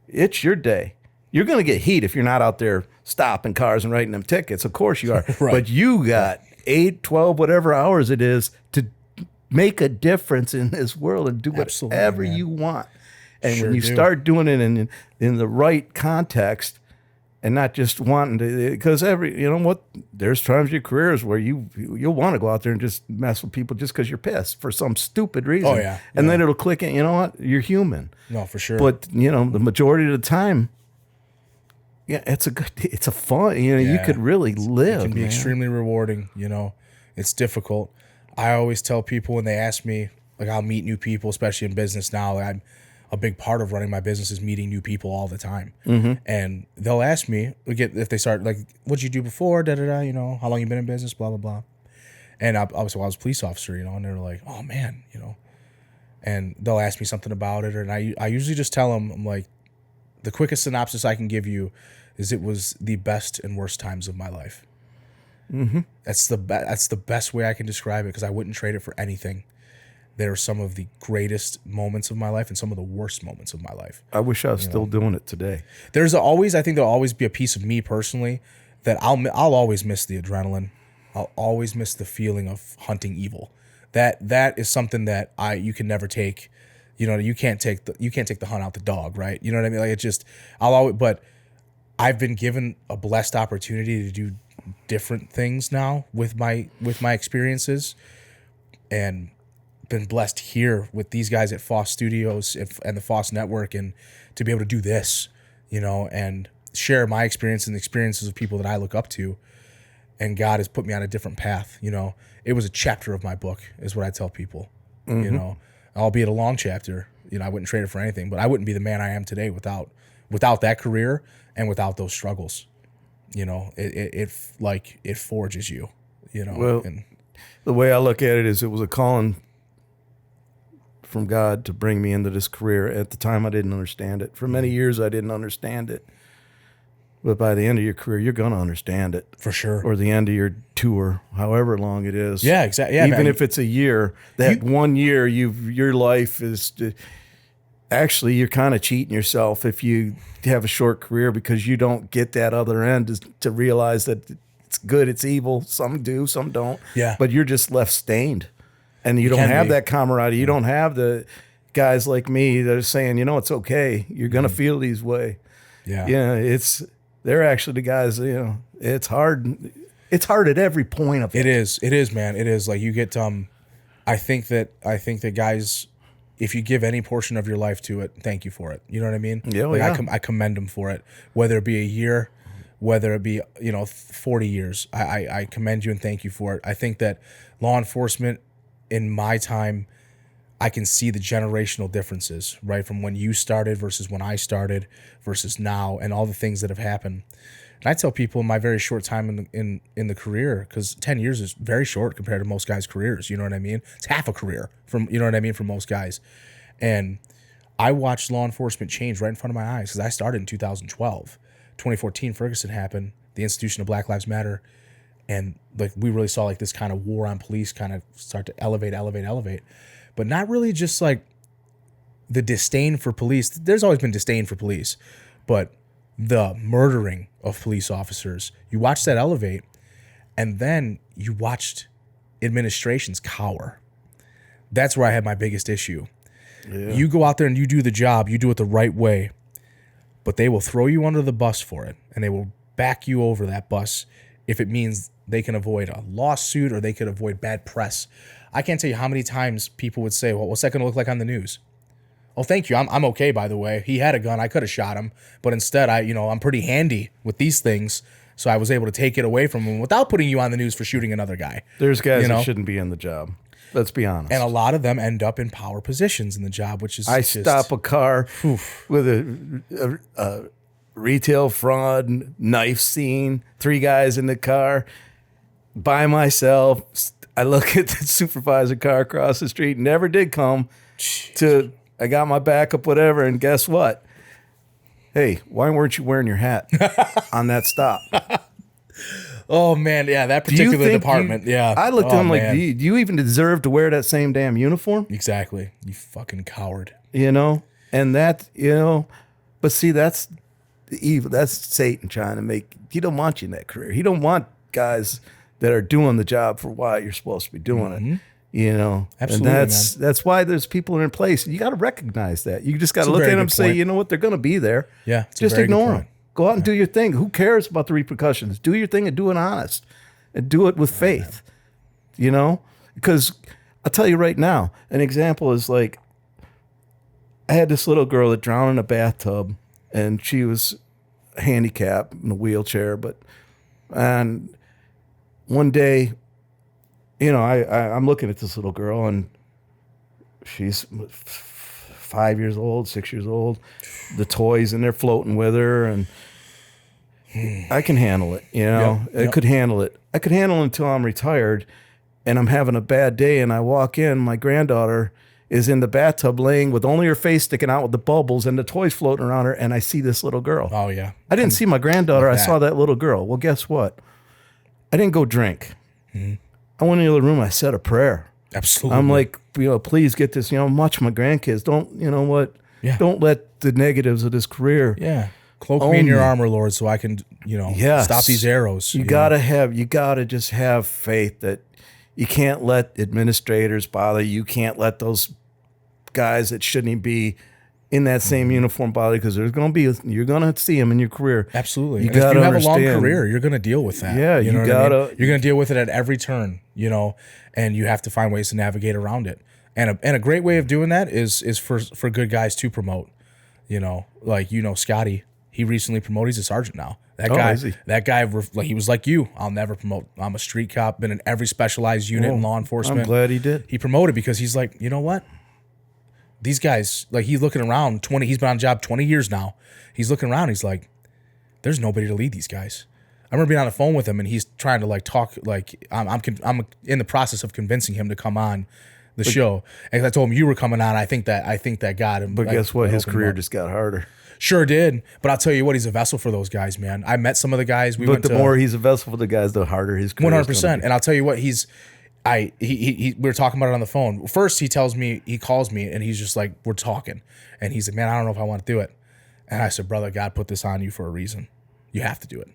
S1: it's your day. You're going to get heat if you're not out there stopping cars and writing them tickets. Of course you are. Right. But you got 8, 12, whatever hours it is to make a difference in this world and do whatever you want. And when you start doing it in the right context and not just wanting to, because there's times in your careers where you'll want to go out there and just mess with people just because you're pissed for some stupid reason. Oh, yeah. And then it'll click in, you're human.
S2: No, for sure.
S1: But, the majority of the time, it's a fun, you could really live.
S2: It can be extremely rewarding, it's difficult. I always tell people when they ask me, like, I'll meet new people, especially in business now. I'm a big part of running my business is meeting new people all the time. And they'll ask me, if they start like, what'd you do before? Da da da. You know, how long you been in business? Blah blah blah. And I was a police officer. You know, and they're like, oh man, you know. And they'll ask me something about it, and I usually just tell them, I'm like, the quickest synopsis I can give you is it was the best and worst times of my life. That's the best way I can describe it, because I wouldn't trade it for anything. They're some of the greatest moments of my life and some of the worst moments of my life.
S1: I wish I was still doing it today.
S2: I think there'll always be a piece of me personally that I'll always miss the adrenaline. I'll always miss the feeling of hunting evil. That is something that you can never take. You know, you can't take the hunt out the dog, right? You know what I mean? Like, it's just, but I've been given a blessed opportunity to do different things now with my experiences, and been blessed here with these guys at Foss Studios and the Foss Network, and to be able to do this, you know, and share my experience and the experiences of people that I look up to. And God has put me on a different path. You know, it was a chapter of my book, is what I tell people. You know, albeit a long chapter. You know, I wouldn't trade it for anything, but I wouldn't be the man I am today without that career and without those struggles. You know, it forges you. You know,
S1: Well, the way I look at it is, it was a calling from God to bring me into this career. At the time, I didn't understand it. For many years, I didn't understand it. But by the end of your career, you're going to understand it.
S2: for sure.
S1: Or the end of your tour, however long it is.
S2: Yeah, exactly. Yeah,
S1: Even
S2: man.
S1: if it's a year, that 1 year, your life is... Actually, you're kind of cheating yourself if you have a short career, because you don't get that other end to realize that it's good, it's evil. Some do, some don't.
S2: Yeah.
S1: But you're just left stained. And you don't
S2: can
S1: have
S2: be.
S1: that camaraderie. You don't have the guys like me that are saying, you know, it's okay. You're going to feel these way.
S2: Yeah.
S1: Yeah, they're actually the guys, you know, it's hard. It's hard at every point of it.
S2: It is, man. It is. Like, you get, I think that guys, if you give any portion of your life to it, thank you for it. You know what I mean?
S1: Yeah,
S2: like,
S1: yeah.
S2: I commend them for it, whether it be a year, whether it be, 40 years. I commend you and thank you for it. I think that law enforcement in my time, I can see the generational differences, right? From when you started versus when I started versus now, and all the things that have happened. And I tell people in my very short time in the career, because 10 years is very short compared to most guys' careers. You know what I mean? It's half a career for most guys. And I watched law enforcement change right in front of my eyes, because I started in 2012. 2014, Ferguson happened, the institution of Black Lives Matter. And like, we really saw like this kind of war on police kind of start to elevate. But not really just like the disdain for police. There's always been disdain for police, but the murdering of police officers, you watched that elevate, and then you watched administrations cower. That's where I had my biggest issue. Yeah. You go out there and you do the job, you do it the right way, but they will throw you under the bus for it, and they will back you over that bus if it means they can avoid a lawsuit or they could avoid bad press. I can't tell you how many times people would say, well, what's that going to look like on the news? Oh, thank you. I'm okay, by the way. He had a gun. I could have shot him. But instead, I'm pretty handy with these things. So I was able to take it away from him without putting you on the news for shooting another guy.
S1: There's guys that shouldn't be in the job. Let's be honest.
S2: And a lot of them end up in power positions in the job, which is
S1: stop a car with a retail fraud knife scene, 3 guys in the car by myself. I look at the supervisor car across the street, never did come to, I got my backup, whatever, and guess what? Hey, why weren't you wearing your hat on that stop?
S2: Oh, man, yeah, that particular department, yeah.
S1: I looked at him like, do you even deserve to wear that same damn uniform?
S2: Exactly. You fucking coward.
S1: You know? And that, but see, that's evil. That's Satan trying to make, he don't want you in that career. He don't want guys that are doing the job for why you're supposed to be doing it,
S2: Absolutely,
S1: and
S2: man.
S1: that's why there's people in place. You got to recognize that. You just got to look at them and say, you know what, they're going to be there.
S2: Yeah,
S1: just ignore them. Go out and do your thing. Who cares about the repercussions? Do your thing and do it honest, and do it with faith. Because I'll tell you right now, an example is like, I had this little girl that drowned in a bathtub, and she was handicapped in a wheelchair, and one day, I'm looking at this little girl, and she's 5 years old, 6 years old. The toys and they're floating with her, and I can handle it. You know, I could handle it. I could handle it until I'm retired, and I'm having a bad day, and I walk in, my granddaughter is in the bathtub laying with only her face sticking out with the bubbles and the toys floating around her, and I see this little girl.
S2: Oh, yeah.
S1: I didn't see my granddaughter.
S2: Like
S1: I saw that little girl. Well, guess what? I didn't go drink.
S2: Mm-hmm.
S1: I went into the room. I said a prayer.
S2: Absolutely.
S1: I'm like, please get this, watch my grandkids. Don't,
S2: Yeah.
S1: don't let the negatives of this career.
S2: Yeah. Cloak me in your armor, Lord, so I can,
S1: Yes.
S2: stop these arrows.
S1: You gotta just have faith that you can't let administrators bother you. You can't let those guys that shouldn't even be in that same uniform body, because you're going to see them in your career.
S2: Absolutely.
S1: You
S2: And if
S1: gotta
S2: you have a long
S1: understand.
S2: career, you're going to deal with that.
S1: Yeah,
S2: you know
S1: you
S2: what
S1: gotta-
S2: I mean? You're going to deal with it at every turn, and you have to find ways to navigate around it. And a great way of doing that is for good guys to promote. Scotty, he recently promoted. He's a sergeant now.
S1: Is he?
S2: That guy, he was like you. I'll never promote. I'm a street cop, been in every specialized unit in law enforcement.
S1: I'm glad he did.
S2: He promoted because he's like, you know what? These guys, he's looking around. He's been on the job 20 years now. He's looking around. He's like, there's nobody to lead these guys. I remember being on the phone with him, and he's trying to talk. I'm in the process of convincing him to come on the show. And I told him you were coming on. I think that got him.
S1: But guess what? His career just got harder.
S2: Sure did. But I'll tell you what, he's a vessel for those guys, man. I met some of the guys.
S1: But the more he's a vessel for the guys, the harder his career
S2: 100%. And I'll tell you what, we were talking about it on the phone. First, he calls me, and he's just like, we're talking. And he's like, man, I don't know if I want to do it. And I said, brother, God put this on you for a reason. You have to do it.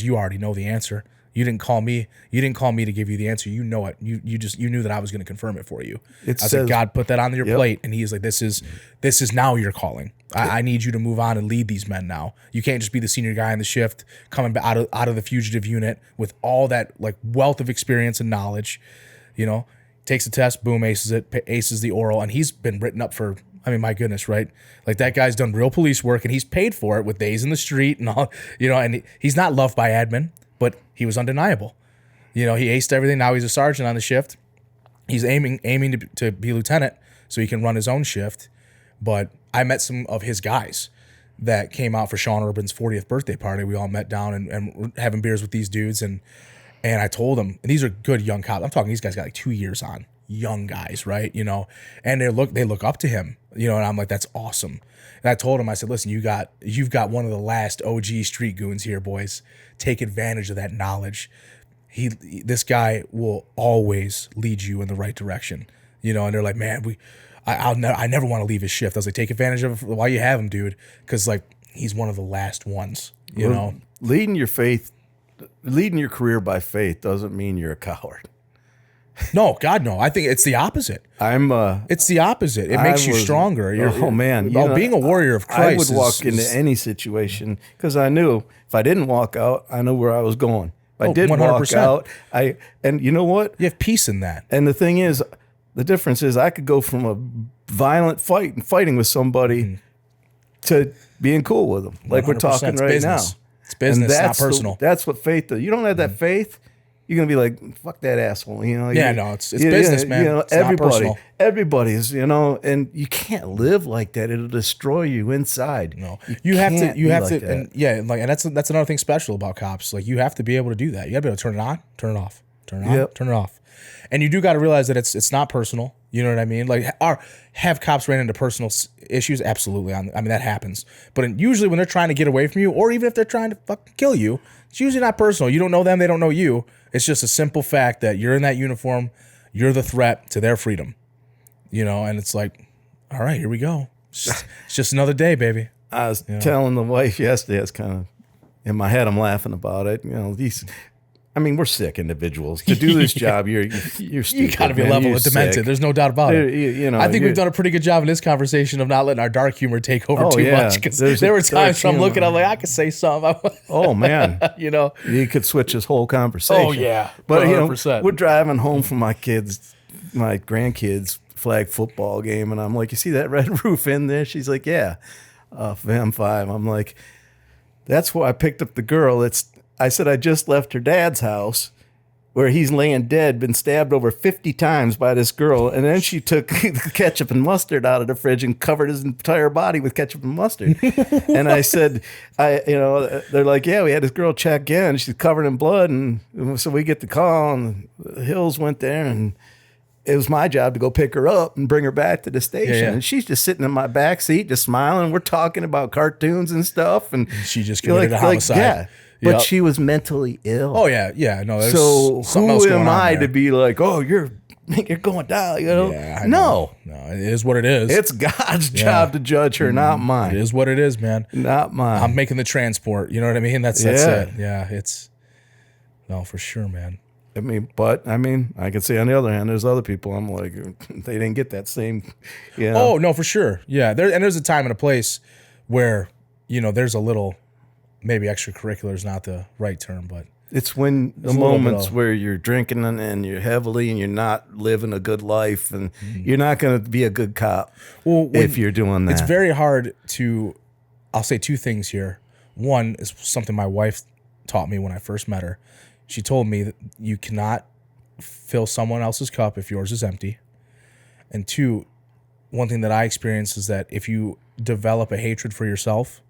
S2: You already know the answer. You didn't call me. You didn't call me to give you the answer. You know it. You knew that I was going to confirm it for you. I said, God put that on your plate, and He's like, this is now your calling. I need you to move on and lead these men now. You can't just be the senior guy in the shift coming out of the fugitive unit with all that wealth of experience and knowledge. Takes a test, boom, aces the oral, and he's been written up for. I mean, my goodness, right? That guy's done real police work, and he's paid for it with days in the street and all. And he's not loved by admin, but he was undeniable. He aced everything. Now he's a sergeant on the shift. He's aiming to be lieutenant so he can run his own shift. But I met some of his guys that came out for Sean Urban's 40th birthday party. We all met down and were having beers with these dudes. And I told them, and these are good young cops. I'm talking, these guys got 2 years on. Young guys, right? And they look up to him, and I'm like, that's awesome. And I told him, I said, listen, you've got one of the last OG street goons here, boys. Take advantage of that knowledge. This guy will always lead you in the right direction, And they're like, man, I never want to leave his shift. I was like, take advantage of it while you have him, dude, because he's one of the last ones.
S1: Leading your career by faith doesn't mean you're a coward.
S2: No, God, no. I think it's the opposite. It's the opposite. It makes you stronger. Being a warrior of Christ.
S1: I would walk into any situation because I knew if I didn't walk out, I knew where I was going. If I did
S2: 100%.
S1: walk out, and you know what?
S2: You have peace in that.
S1: And the thing is, the difference is I could go from a violent fight and fighting with somebody to being cool with them, like we're talking
S2: it's
S1: right
S2: business.
S1: now.
S2: It's business, not personal.
S1: That's what faith does. You don't have that faith, you're gonna be like, fuck that asshole,
S2: It's business, man. It's not personal.
S1: Everybody's, and you can't live like that. It'll destroy you inside.
S2: No, you have to, and that's another thing special about cops. You have to be able to do that. You got to be able to turn it on, turn it off, turn it on, turn it off, and you do got to realize that it's not personal. You know what I mean? Have cops ran into personal issues? Absolutely. That happens. But usually when they're trying to get away from you, or even if they're trying to fucking kill you, it's usually not personal. You don't know them. They don't know you. It's just a simple fact that you're in that uniform. You're the threat to their freedom. And it's like, all right, here we go. It's just another day, baby.
S1: I was telling the wife yesterday, it's kind of, in my head, I'm laughing about it. We're sick individuals. To do this job, you're stupid.
S2: You got to be a level of demented.
S1: Sick.
S2: There's no doubt about it. I think we've done a pretty good job in this conversation of not letting our dark humor take over too much. Because there were times where I'm looking, I'm like, I could say something.
S1: Oh man, you could switch this whole conversation.
S2: Oh yeah,
S1: but 100%. We're driving home from my grandkids' flag football game, and I'm like, you see that red roof in there? She's like, yeah, M5. I'm like, that's where I picked up the girl. I said I just left her dad's house, where he's laying dead, been stabbed over 50 times by this girl. And then she took ketchup and mustard out of the fridge and covered his entire body with ketchup and mustard. And I said, they're like, yeah, we had this girl check in. She's covered in blood. And so we get the call, and Hills went there, and it was my job to go pick her up and bring her back to the station.
S2: Yeah.
S1: And she's just sitting in my back seat, just smiling. We're talking about cartoons and stuff. And
S2: She just committed a homicide.
S1: yeah. But
S2: Yep.
S1: she was mentally ill.
S2: Oh yeah. No, there's
S1: So
S2: something else
S1: who
S2: going
S1: am
S2: on
S1: I
S2: there.
S1: to be like, oh, you're going down, you know?
S2: Yeah, I
S1: no,
S2: know. No, it is what it is.
S1: it's God's job to judge her, not
S2: It
S1: mine.
S2: is what it is, man.
S1: Not mine.
S2: I'm making the transport. You know what I mean? That's
S1: Yeah.
S2: it. Yeah, it's no, for sure, man.
S1: I mean, I can say on the other hand, there's other people. I'm like, they didn't get that same. You know?
S2: Oh no, for sure. Yeah, there's a time and a place where there's a little, maybe extracurricular is not the right term, but
S1: It's when the
S2: a little bit
S1: moments
S2: of-
S1: where you're drinking and you're heavily and you're not living a good life and you're not going to be a good cop
S2: well,
S1: if you're doing that.
S2: it's very hard to. I'll say two things here. One is something my wife taught me when I first met her. She told me that you cannot fill someone else's cup if yours is empty. And two, one thing that I experienced is that if you develop a hatred for yourself,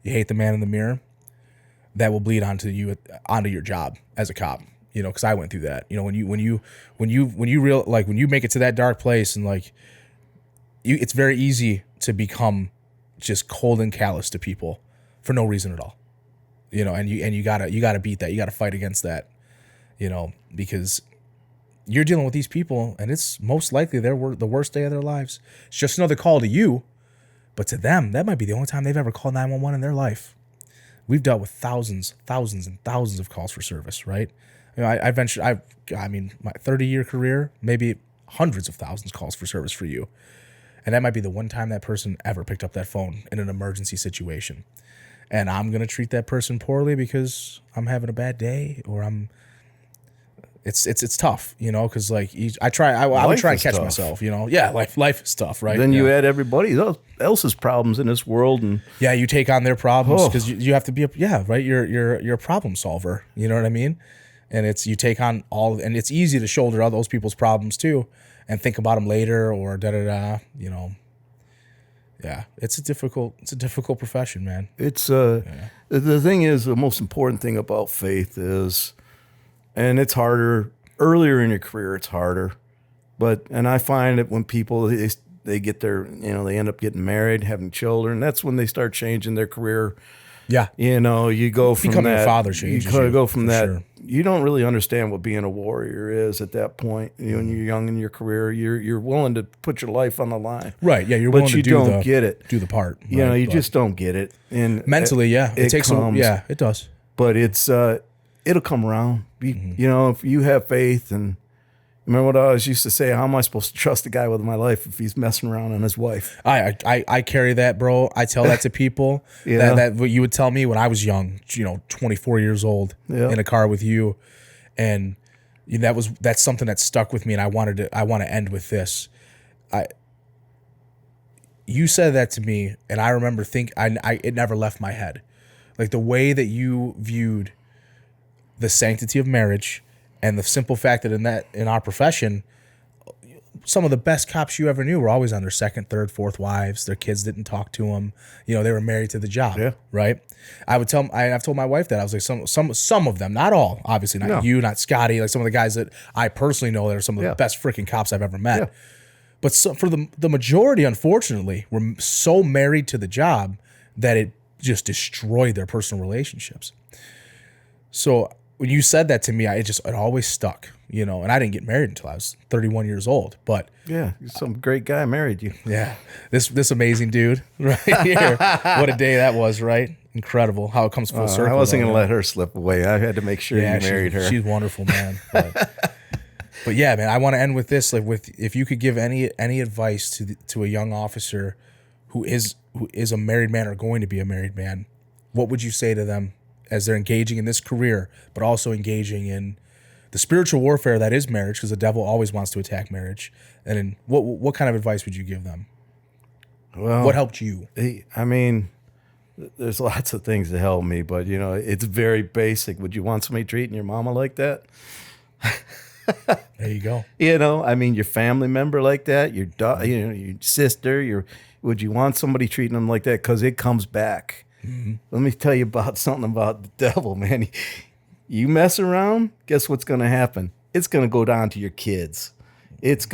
S2: you hate the man in the mirror, that will bleed onto your job as a cop. Because I went through that. When you make it to that dark place and it's very easy to become just cold and callous to people for no reason at all. And you gotta beat that. You gotta fight against that. Because you're dealing with these people, and it's most likely the worst day of their lives. It's just another call to you, but to them, that might be the only time they've ever called 911 in their life. We've dealt with thousands and thousands of calls for service, right? My 30-year career, maybe hundreds of thousands of calls for service for you. And that might be the one time that person ever picked up that phone in an emergency situation. And I'm going to treat that person poorly because I'm having a bad day, or it's tough, because I would try and
S1: is
S2: catch
S1: tough.
S2: myself, Yeah, life is tough, right?
S1: Then
S2: yeah.
S1: you add everybody else's problems in this world, and
S2: Yeah, you take on their problems
S1: Oh.
S2: because you have to be right. You're a problem solver. You know what I mean? And you take on and it's easy to shoulder all those people's problems too, and think about them later or da. Yeah, it's a difficult profession, man.
S1: it's the thing is, the most important thing about faith is, and it's harder earlier in your career. It's harder, and I find that when people they get their they end up getting married, having children. That's when they start changing their career.
S2: Yeah,
S1: You go from
S2: Becoming a
S1: that.
S2: father changes you,
S1: go from
S2: for
S1: that.
S2: sure.
S1: You don't really understand what being a warrior is at that point. When you're young in your career, you're willing to put your life on the line.
S2: right. Yeah, you're
S1: But
S2: willing
S1: you
S2: to
S1: don't get it.
S2: do the part.
S1: You
S2: right? But
S1: just don't get it. And
S2: mentally, yeah, it takes
S1: comes.
S2: it does.
S1: But it'll come around. If you have faith, and remember what I always used to say: how am I supposed to trust a guy with my life if he's messing around on his wife?
S2: I carry that, bro. I tell that to people.
S1: Yeah.
S2: That what you would tell me when I was young, 24 years old,
S1: Yeah.
S2: in a car with you, and that's something that stuck with me. And I want to end with this. You said that to me, and I remember it never left my head, like the way that you viewed the sanctity of marriage, and the simple fact that in our profession, some of the best cops you ever knew were always on their second, third, fourth wives. Their kids didn't talk to them. They were married to the job.
S1: Yeah.
S2: Right. I've told my wife that. I was like, some of them, not all, obviously not
S1: No.
S2: you, not Scotty, like some of the guys that I personally know that are some of the
S1: Yeah.
S2: best freaking cops I've ever met.
S1: Yeah.
S2: But for the majority, unfortunately, were so married to the job that it just destroyed their personal relationships. So when you said that to me, it always stuck, and I didn't get married until I was 31 years old. But
S1: Yeah, some great guy married you.
S2: yeah, this amazing dude right here. What a day that was, right? Incredible how it comes full circle.
S1: I wasn't
S2: though,
S1: going to
S2: yeah.
S1: let her slip away. I had to make sure you married her.
S2: She's wonderful, man. But yeah, man, I want to end with this. If you could give any advice to a young officer who is a married man or going to be a married man, what would you say to them as they're engaging in this career, but also engaging in the spiritual warfare that is marriage, because the devil always wants to attack marriage? And then what kind of advice would you give them?
S1: Well,
S2: What helped you?
S1: I mean, there's lots of things that help me, but it's very basic. Would you want somebody treating your mama like that?
S2: There you go.
S1: You know, I mean, your family member like that, your you know, your sister, would you want somebody treating them like that? Because it comes back. Let me tell you about something about the devil, man. You mess around, guess what's going to happen? It's going to go down to your kids. It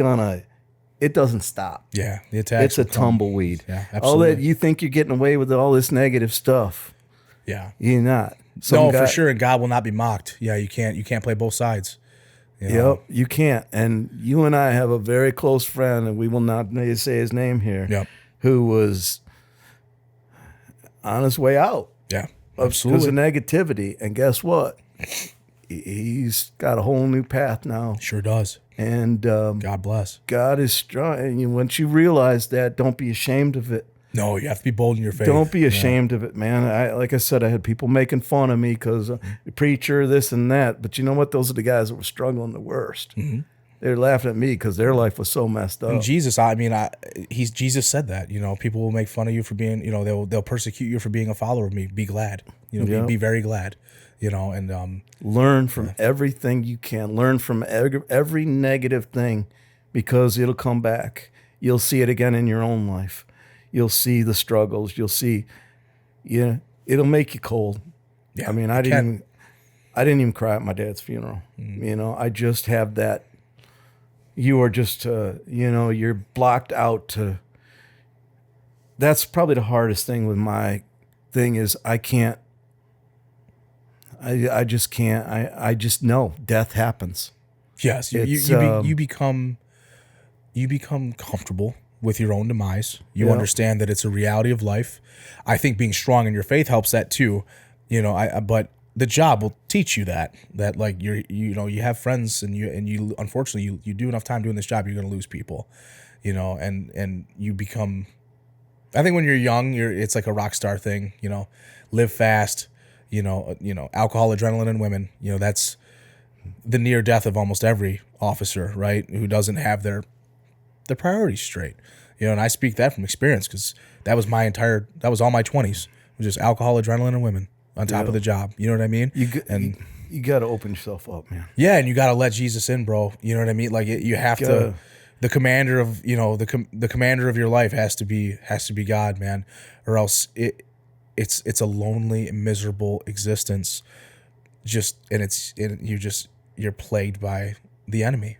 S1: doesn't stop.
S2: Yeah, the attacks.
S1: It's a tumbleweed.
S2: Yeah,
S1: absolutely. All that you think you're getting away with all this negative stuff.
S2: Yeah,
S1: you're not.
S2: For sure. And God will not be mocked. Yeah, you can't play both sides. You know?
S1: Yep, you can't. And you and I have a very close friend, and we will not say his name here.
S2: Yep.
S1: Who was on his way out.
S2: Yeah, absolutely.
S1: Because of negativity. And guess what? He's got a whole new path now.
S2: Sure does.
S1: And
S2: God bless.
S1: God is strong. And once you realize that, don't be ashamed of it.
S2: No, you have to be bold in your faith.
S1: Don't be ashamed of it, man. Like I said, I had people making fun of me because preacher, this and that. But you know what? Those are the guys that were struggling the worst. Mm-hmm. They're laughing at me because their life was so messed up.
S2: And Jesus, Jesus said that. You know, people will make fun of you for being. You know, they'll persecute you for being a follower of me. Be glad. You know, be very glad. You know, and
S1: learn from everything you can. Learn from every negative thing, because it'll come back. You'll see it again in your own life. You'll see the struggles. You'll see, it'll make you cold. Yeah, I mean, I didn't even cry at my dad's funeral. Mm. You know, I just have that. You are just, you're blocked out to. That's probably the hardest thing with my thing is I can't. I just can't. I just know death happens.
S2: Yes, you become comfortable with your own demise. You understand that it's a reality of life. I think being strong in your faith helps that too. You know, but the job will teach you that like you have friends and you unfortunately you do enough time doing this job, you're going to lose people. You know, and you become. I think when you're young, it's like a rock star thing. You know, live fast. You know, alcohol, adrenaline, and women. You know, that's the near death of almost every officer, right? Who doesn't have their priorities straight. You know, and I speak that from experience because that was all my 20s. Was just alcohol, adrenaline, and women on top of the job. You know what I mean?
S1: You got to open yourself up, man.
S2: Yeah, and you got to let Jesus in, bro. You know what I mean? Like you have to. The commander of the commander of your life has to be God, man, or else it's a lonely, miserable existence. You're plagued by the enemy.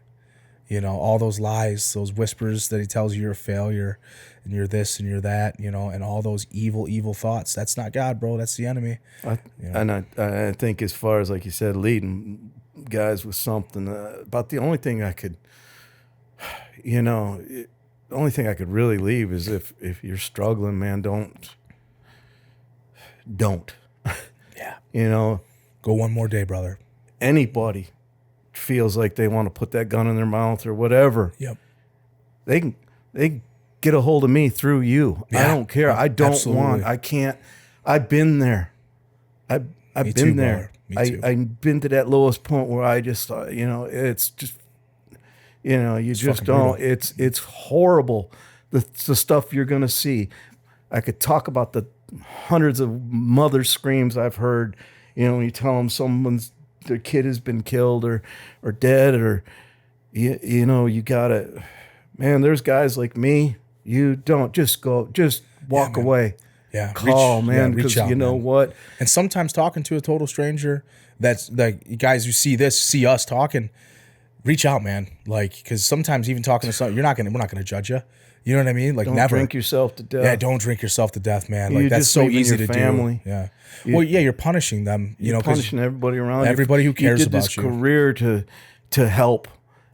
S2: You know, all those lies, those whispers that he tells you you're a failure and you're this and you're that, you know, and all those evil thoughts. That's not God, bro. That's the enemy.
S1: And I think as far as, like you said, leading guys with something, about the only thing I could, the only thing I could really leave is if you're struggling, man, don't.
S2: Yeah. Go one more day, brother.
S1: Anybody feels like they want to put that gun in their mouth or whatever.
S2: Yep.
S1: They get a hold of me through you. Yeah. I don't care. I don't want. I can't. I've been there. I've been there. I've been to that lowest point where I just thought, it's just, you just don't. Brutal. It's horrible. The stuff you're gonna see. I could talk about the hundreds of mother screams I've heard. When you tell them their kid has been killed or dead, or you gotta, man. There's guys like me. You don't just walk away.
S2: Yeah,
S1: call, man, because you know what.
S2: And sometimes talking to a total stranger, that's like guys who see us talking. Reach out, man. Like, because sometimes even talking to someone, we're not gonna judge you. You know what I mean? Like,
S1: don't
S2: never
S1: drink yourself to death.
S2: Yeah, don't drink yourself to death, man. Like, that's so easy to do. Yeah. You're punishing them.
S1: You're punishing everybody around you.
S2: Everybody who cares about you.
S1: You did this career to help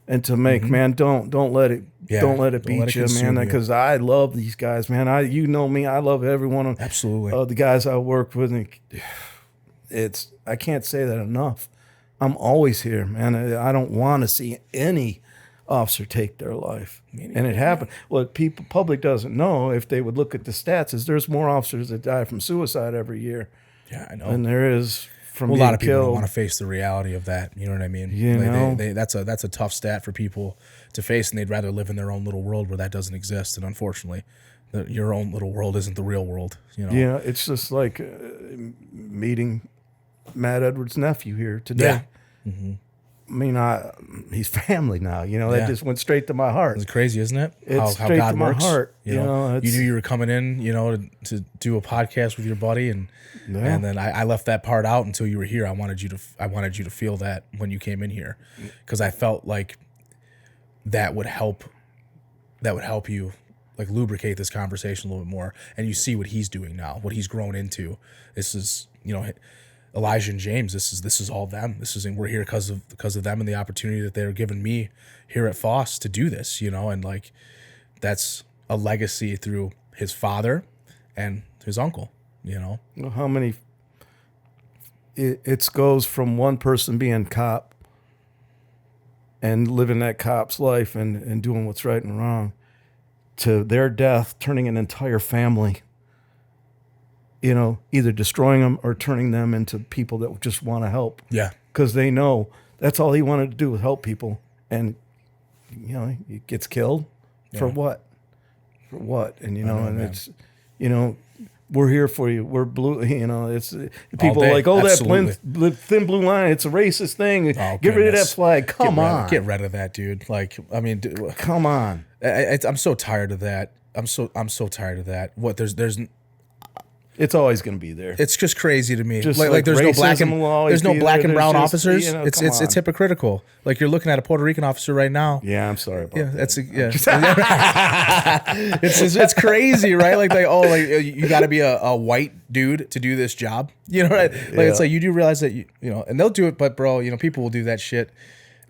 S1: and to make, man. Don't let it. Yeah, don't let it beat you, man. Because I love these guys, man. You know me. I love every one of the guys I work with. And I can't say that enough. I'm always here, man. I don't want to see any officer take their life, and it happened. What public doesn't know, if they would look at the stats, is there's more officers that die from suicide every year.
S2: Yeah, I know.
S1: And there is from
S2: a lot of people
S1: killed.
S2: Don't want to face the reality of that. You know what I mean? That's a tough stat for people to face, and they'd rather live in their own little world where that doesn't exist. And unfortunately, your own little world isn't the real world.
S1: Yeah, it's just like meeting Matt Edwards' nephew here today.
S2: Yeah. Mm-hmm.
S1: he's family now.
S2: Yeah.
S1: That just went straight to my heart.
S2: It's crazy, isn't it?
S1: It's straight to my heart.
S2: You knew you were coming in, to do a podcast with your buddy, and then I left that part out until you were here. I wanted you to feel that when you came in here, because I felt like that would help you, like, lubricate this conversation a little bit more, and you see what he's doing now, what he's grown into. This is, Elijah and James, this is all them. We're here because of them and the opportunity that they're giving me here at Foss to do this, and like, that's a legacy through his father and his uncle,
S1: How many? It goes from one person being cop and living that cop's life and doing what's right and wrong, to their death, turning an entire family, either destroying them or turning them into people that just want to help.
S2: Yeah.
S1: Because they know that's all he wanted to do, was help people. And, he gets killed for what? For what? And, and man. It's, we're here for you. We're blue. It's people are like, that thin blue line. It's a racist thing.
S2: Oh,
S1: get rid of that flag. Come on.
S2: Get rid of that, dude. Like,
S1: come on.
S2: I'm so tired of that. I'm so tired of that. What
S1: it's always going to be there.
S2: It's just crazy to me.
S1: Just
S2: like there's no black and brown
S1: just,
S2: officers. It's hypocritical. Like, you're looking at a Puerto Rican officer right now.
S1: Yeah, I'm sorry about that.
S2: It's crazy, right? Like you got to be a white dude to do this job. Right? It's like, you do realize that and they'll do it, but bro, people will do that shit.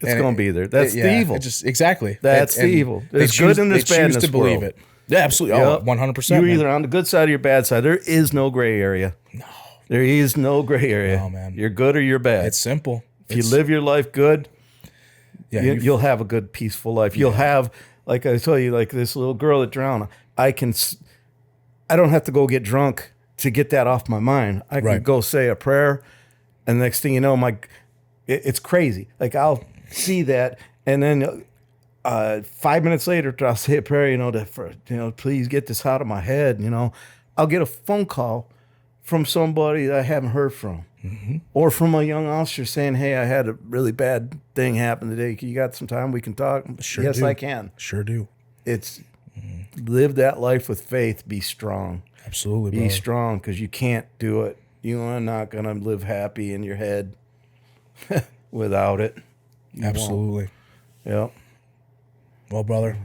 S1: It's going to be there. That's the evil.
S2: Exactly.
S1: That's the evil. There's good and there's bad in this
S2: believe
S1: world.
S2: it. Yeah, absolutely. Yep. 100%.
S1: You're either on the good side or your bad side. There is no gray area.
S2: No.
S1: There is no gray area.
S2: No, man.
S1: You're good or you're bad.
S2: It's simple.
S1: If you live your life good, you'll have a good, peaceful life. You'll have, like I tell you, like this little girl that drowned. I don't have to go get drunk to get that off my mind. I can go say a prayer, and the next thing you know, it's crazy. Like, I'll see that, and then 5 minutes later, I'll say a prayer, please get this out of my head. I'll get a phone call from somebody that I haven't heard from, or from a young officer saying, "Hey, I had a really bad thing happen today. You got some time we can talk?"
S2: Sure
S1: yes,
S2: do.
S1: I can.
S2: Sure do.
S1: It's live that life with faith. Be strong.
S2: Absolutely,
S1: be strong, because you can't do it. You are not gonna live happy in your head without it.
S2: Absolutely.
S1: Yep.
S2: Well, brother,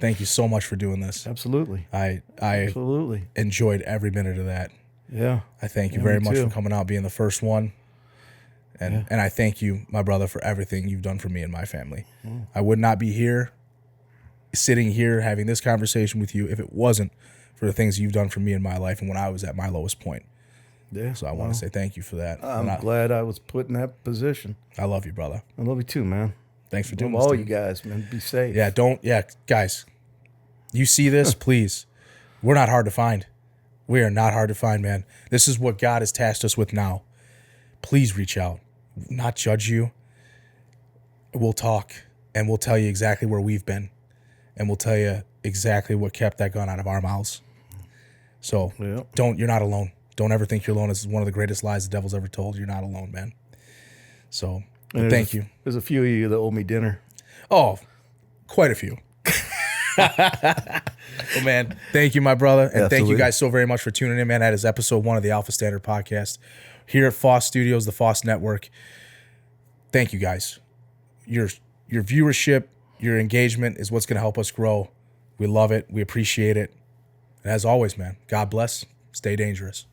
S2: thank you so much for doing this.
S1: Absolutely.
S2: I
S1: absolutely
S2: enjoyed every minute of that.
S1: Yeah.
S2: I thank you very much for coming out, being the first one. And I thank you, my brother, for everything you've done for me and my family. I would not be here, sitting here, having this conversation with you if it wasn't for the things you've done for me in my life and when I was at my lowest point.
S1: Yeah.
S2: So I want to say thank you for that.
S1: I'm glad I was put in that position.
S2: I love you, brother.
S1: I love you too, man.
S2: Thanks for doing this.
S1: All you guys, man. Be safe.
S2: Yeah, guys. You see this, please. We're not hard to find. We are not hard to find, man. This is what God has tasked us with now. Please reach out. Not judge you. We'll talk, and we'll tell you exactly where we've been, and we'll tell you exactly what kept that gun out of our mouths. So you're not alone. Don't ever think you're alone. This is one of the greatest lies the devil's ever told. You're not alone, man. So thank you.
S1: There's a few of you that owe me dinner.
S2: Oh, quite a few. Well, man, thank you, my brother. And thank you guys so very much for tuning in, man. That is episode 1 of the Alpha Standard Podcast here at Foss Studios, the Foss Network. Thank you, guys. Your viewership, your engagement is what's going to help us grow. We love it. We appreciate it. And as always, man, God bless. Stay dangerous.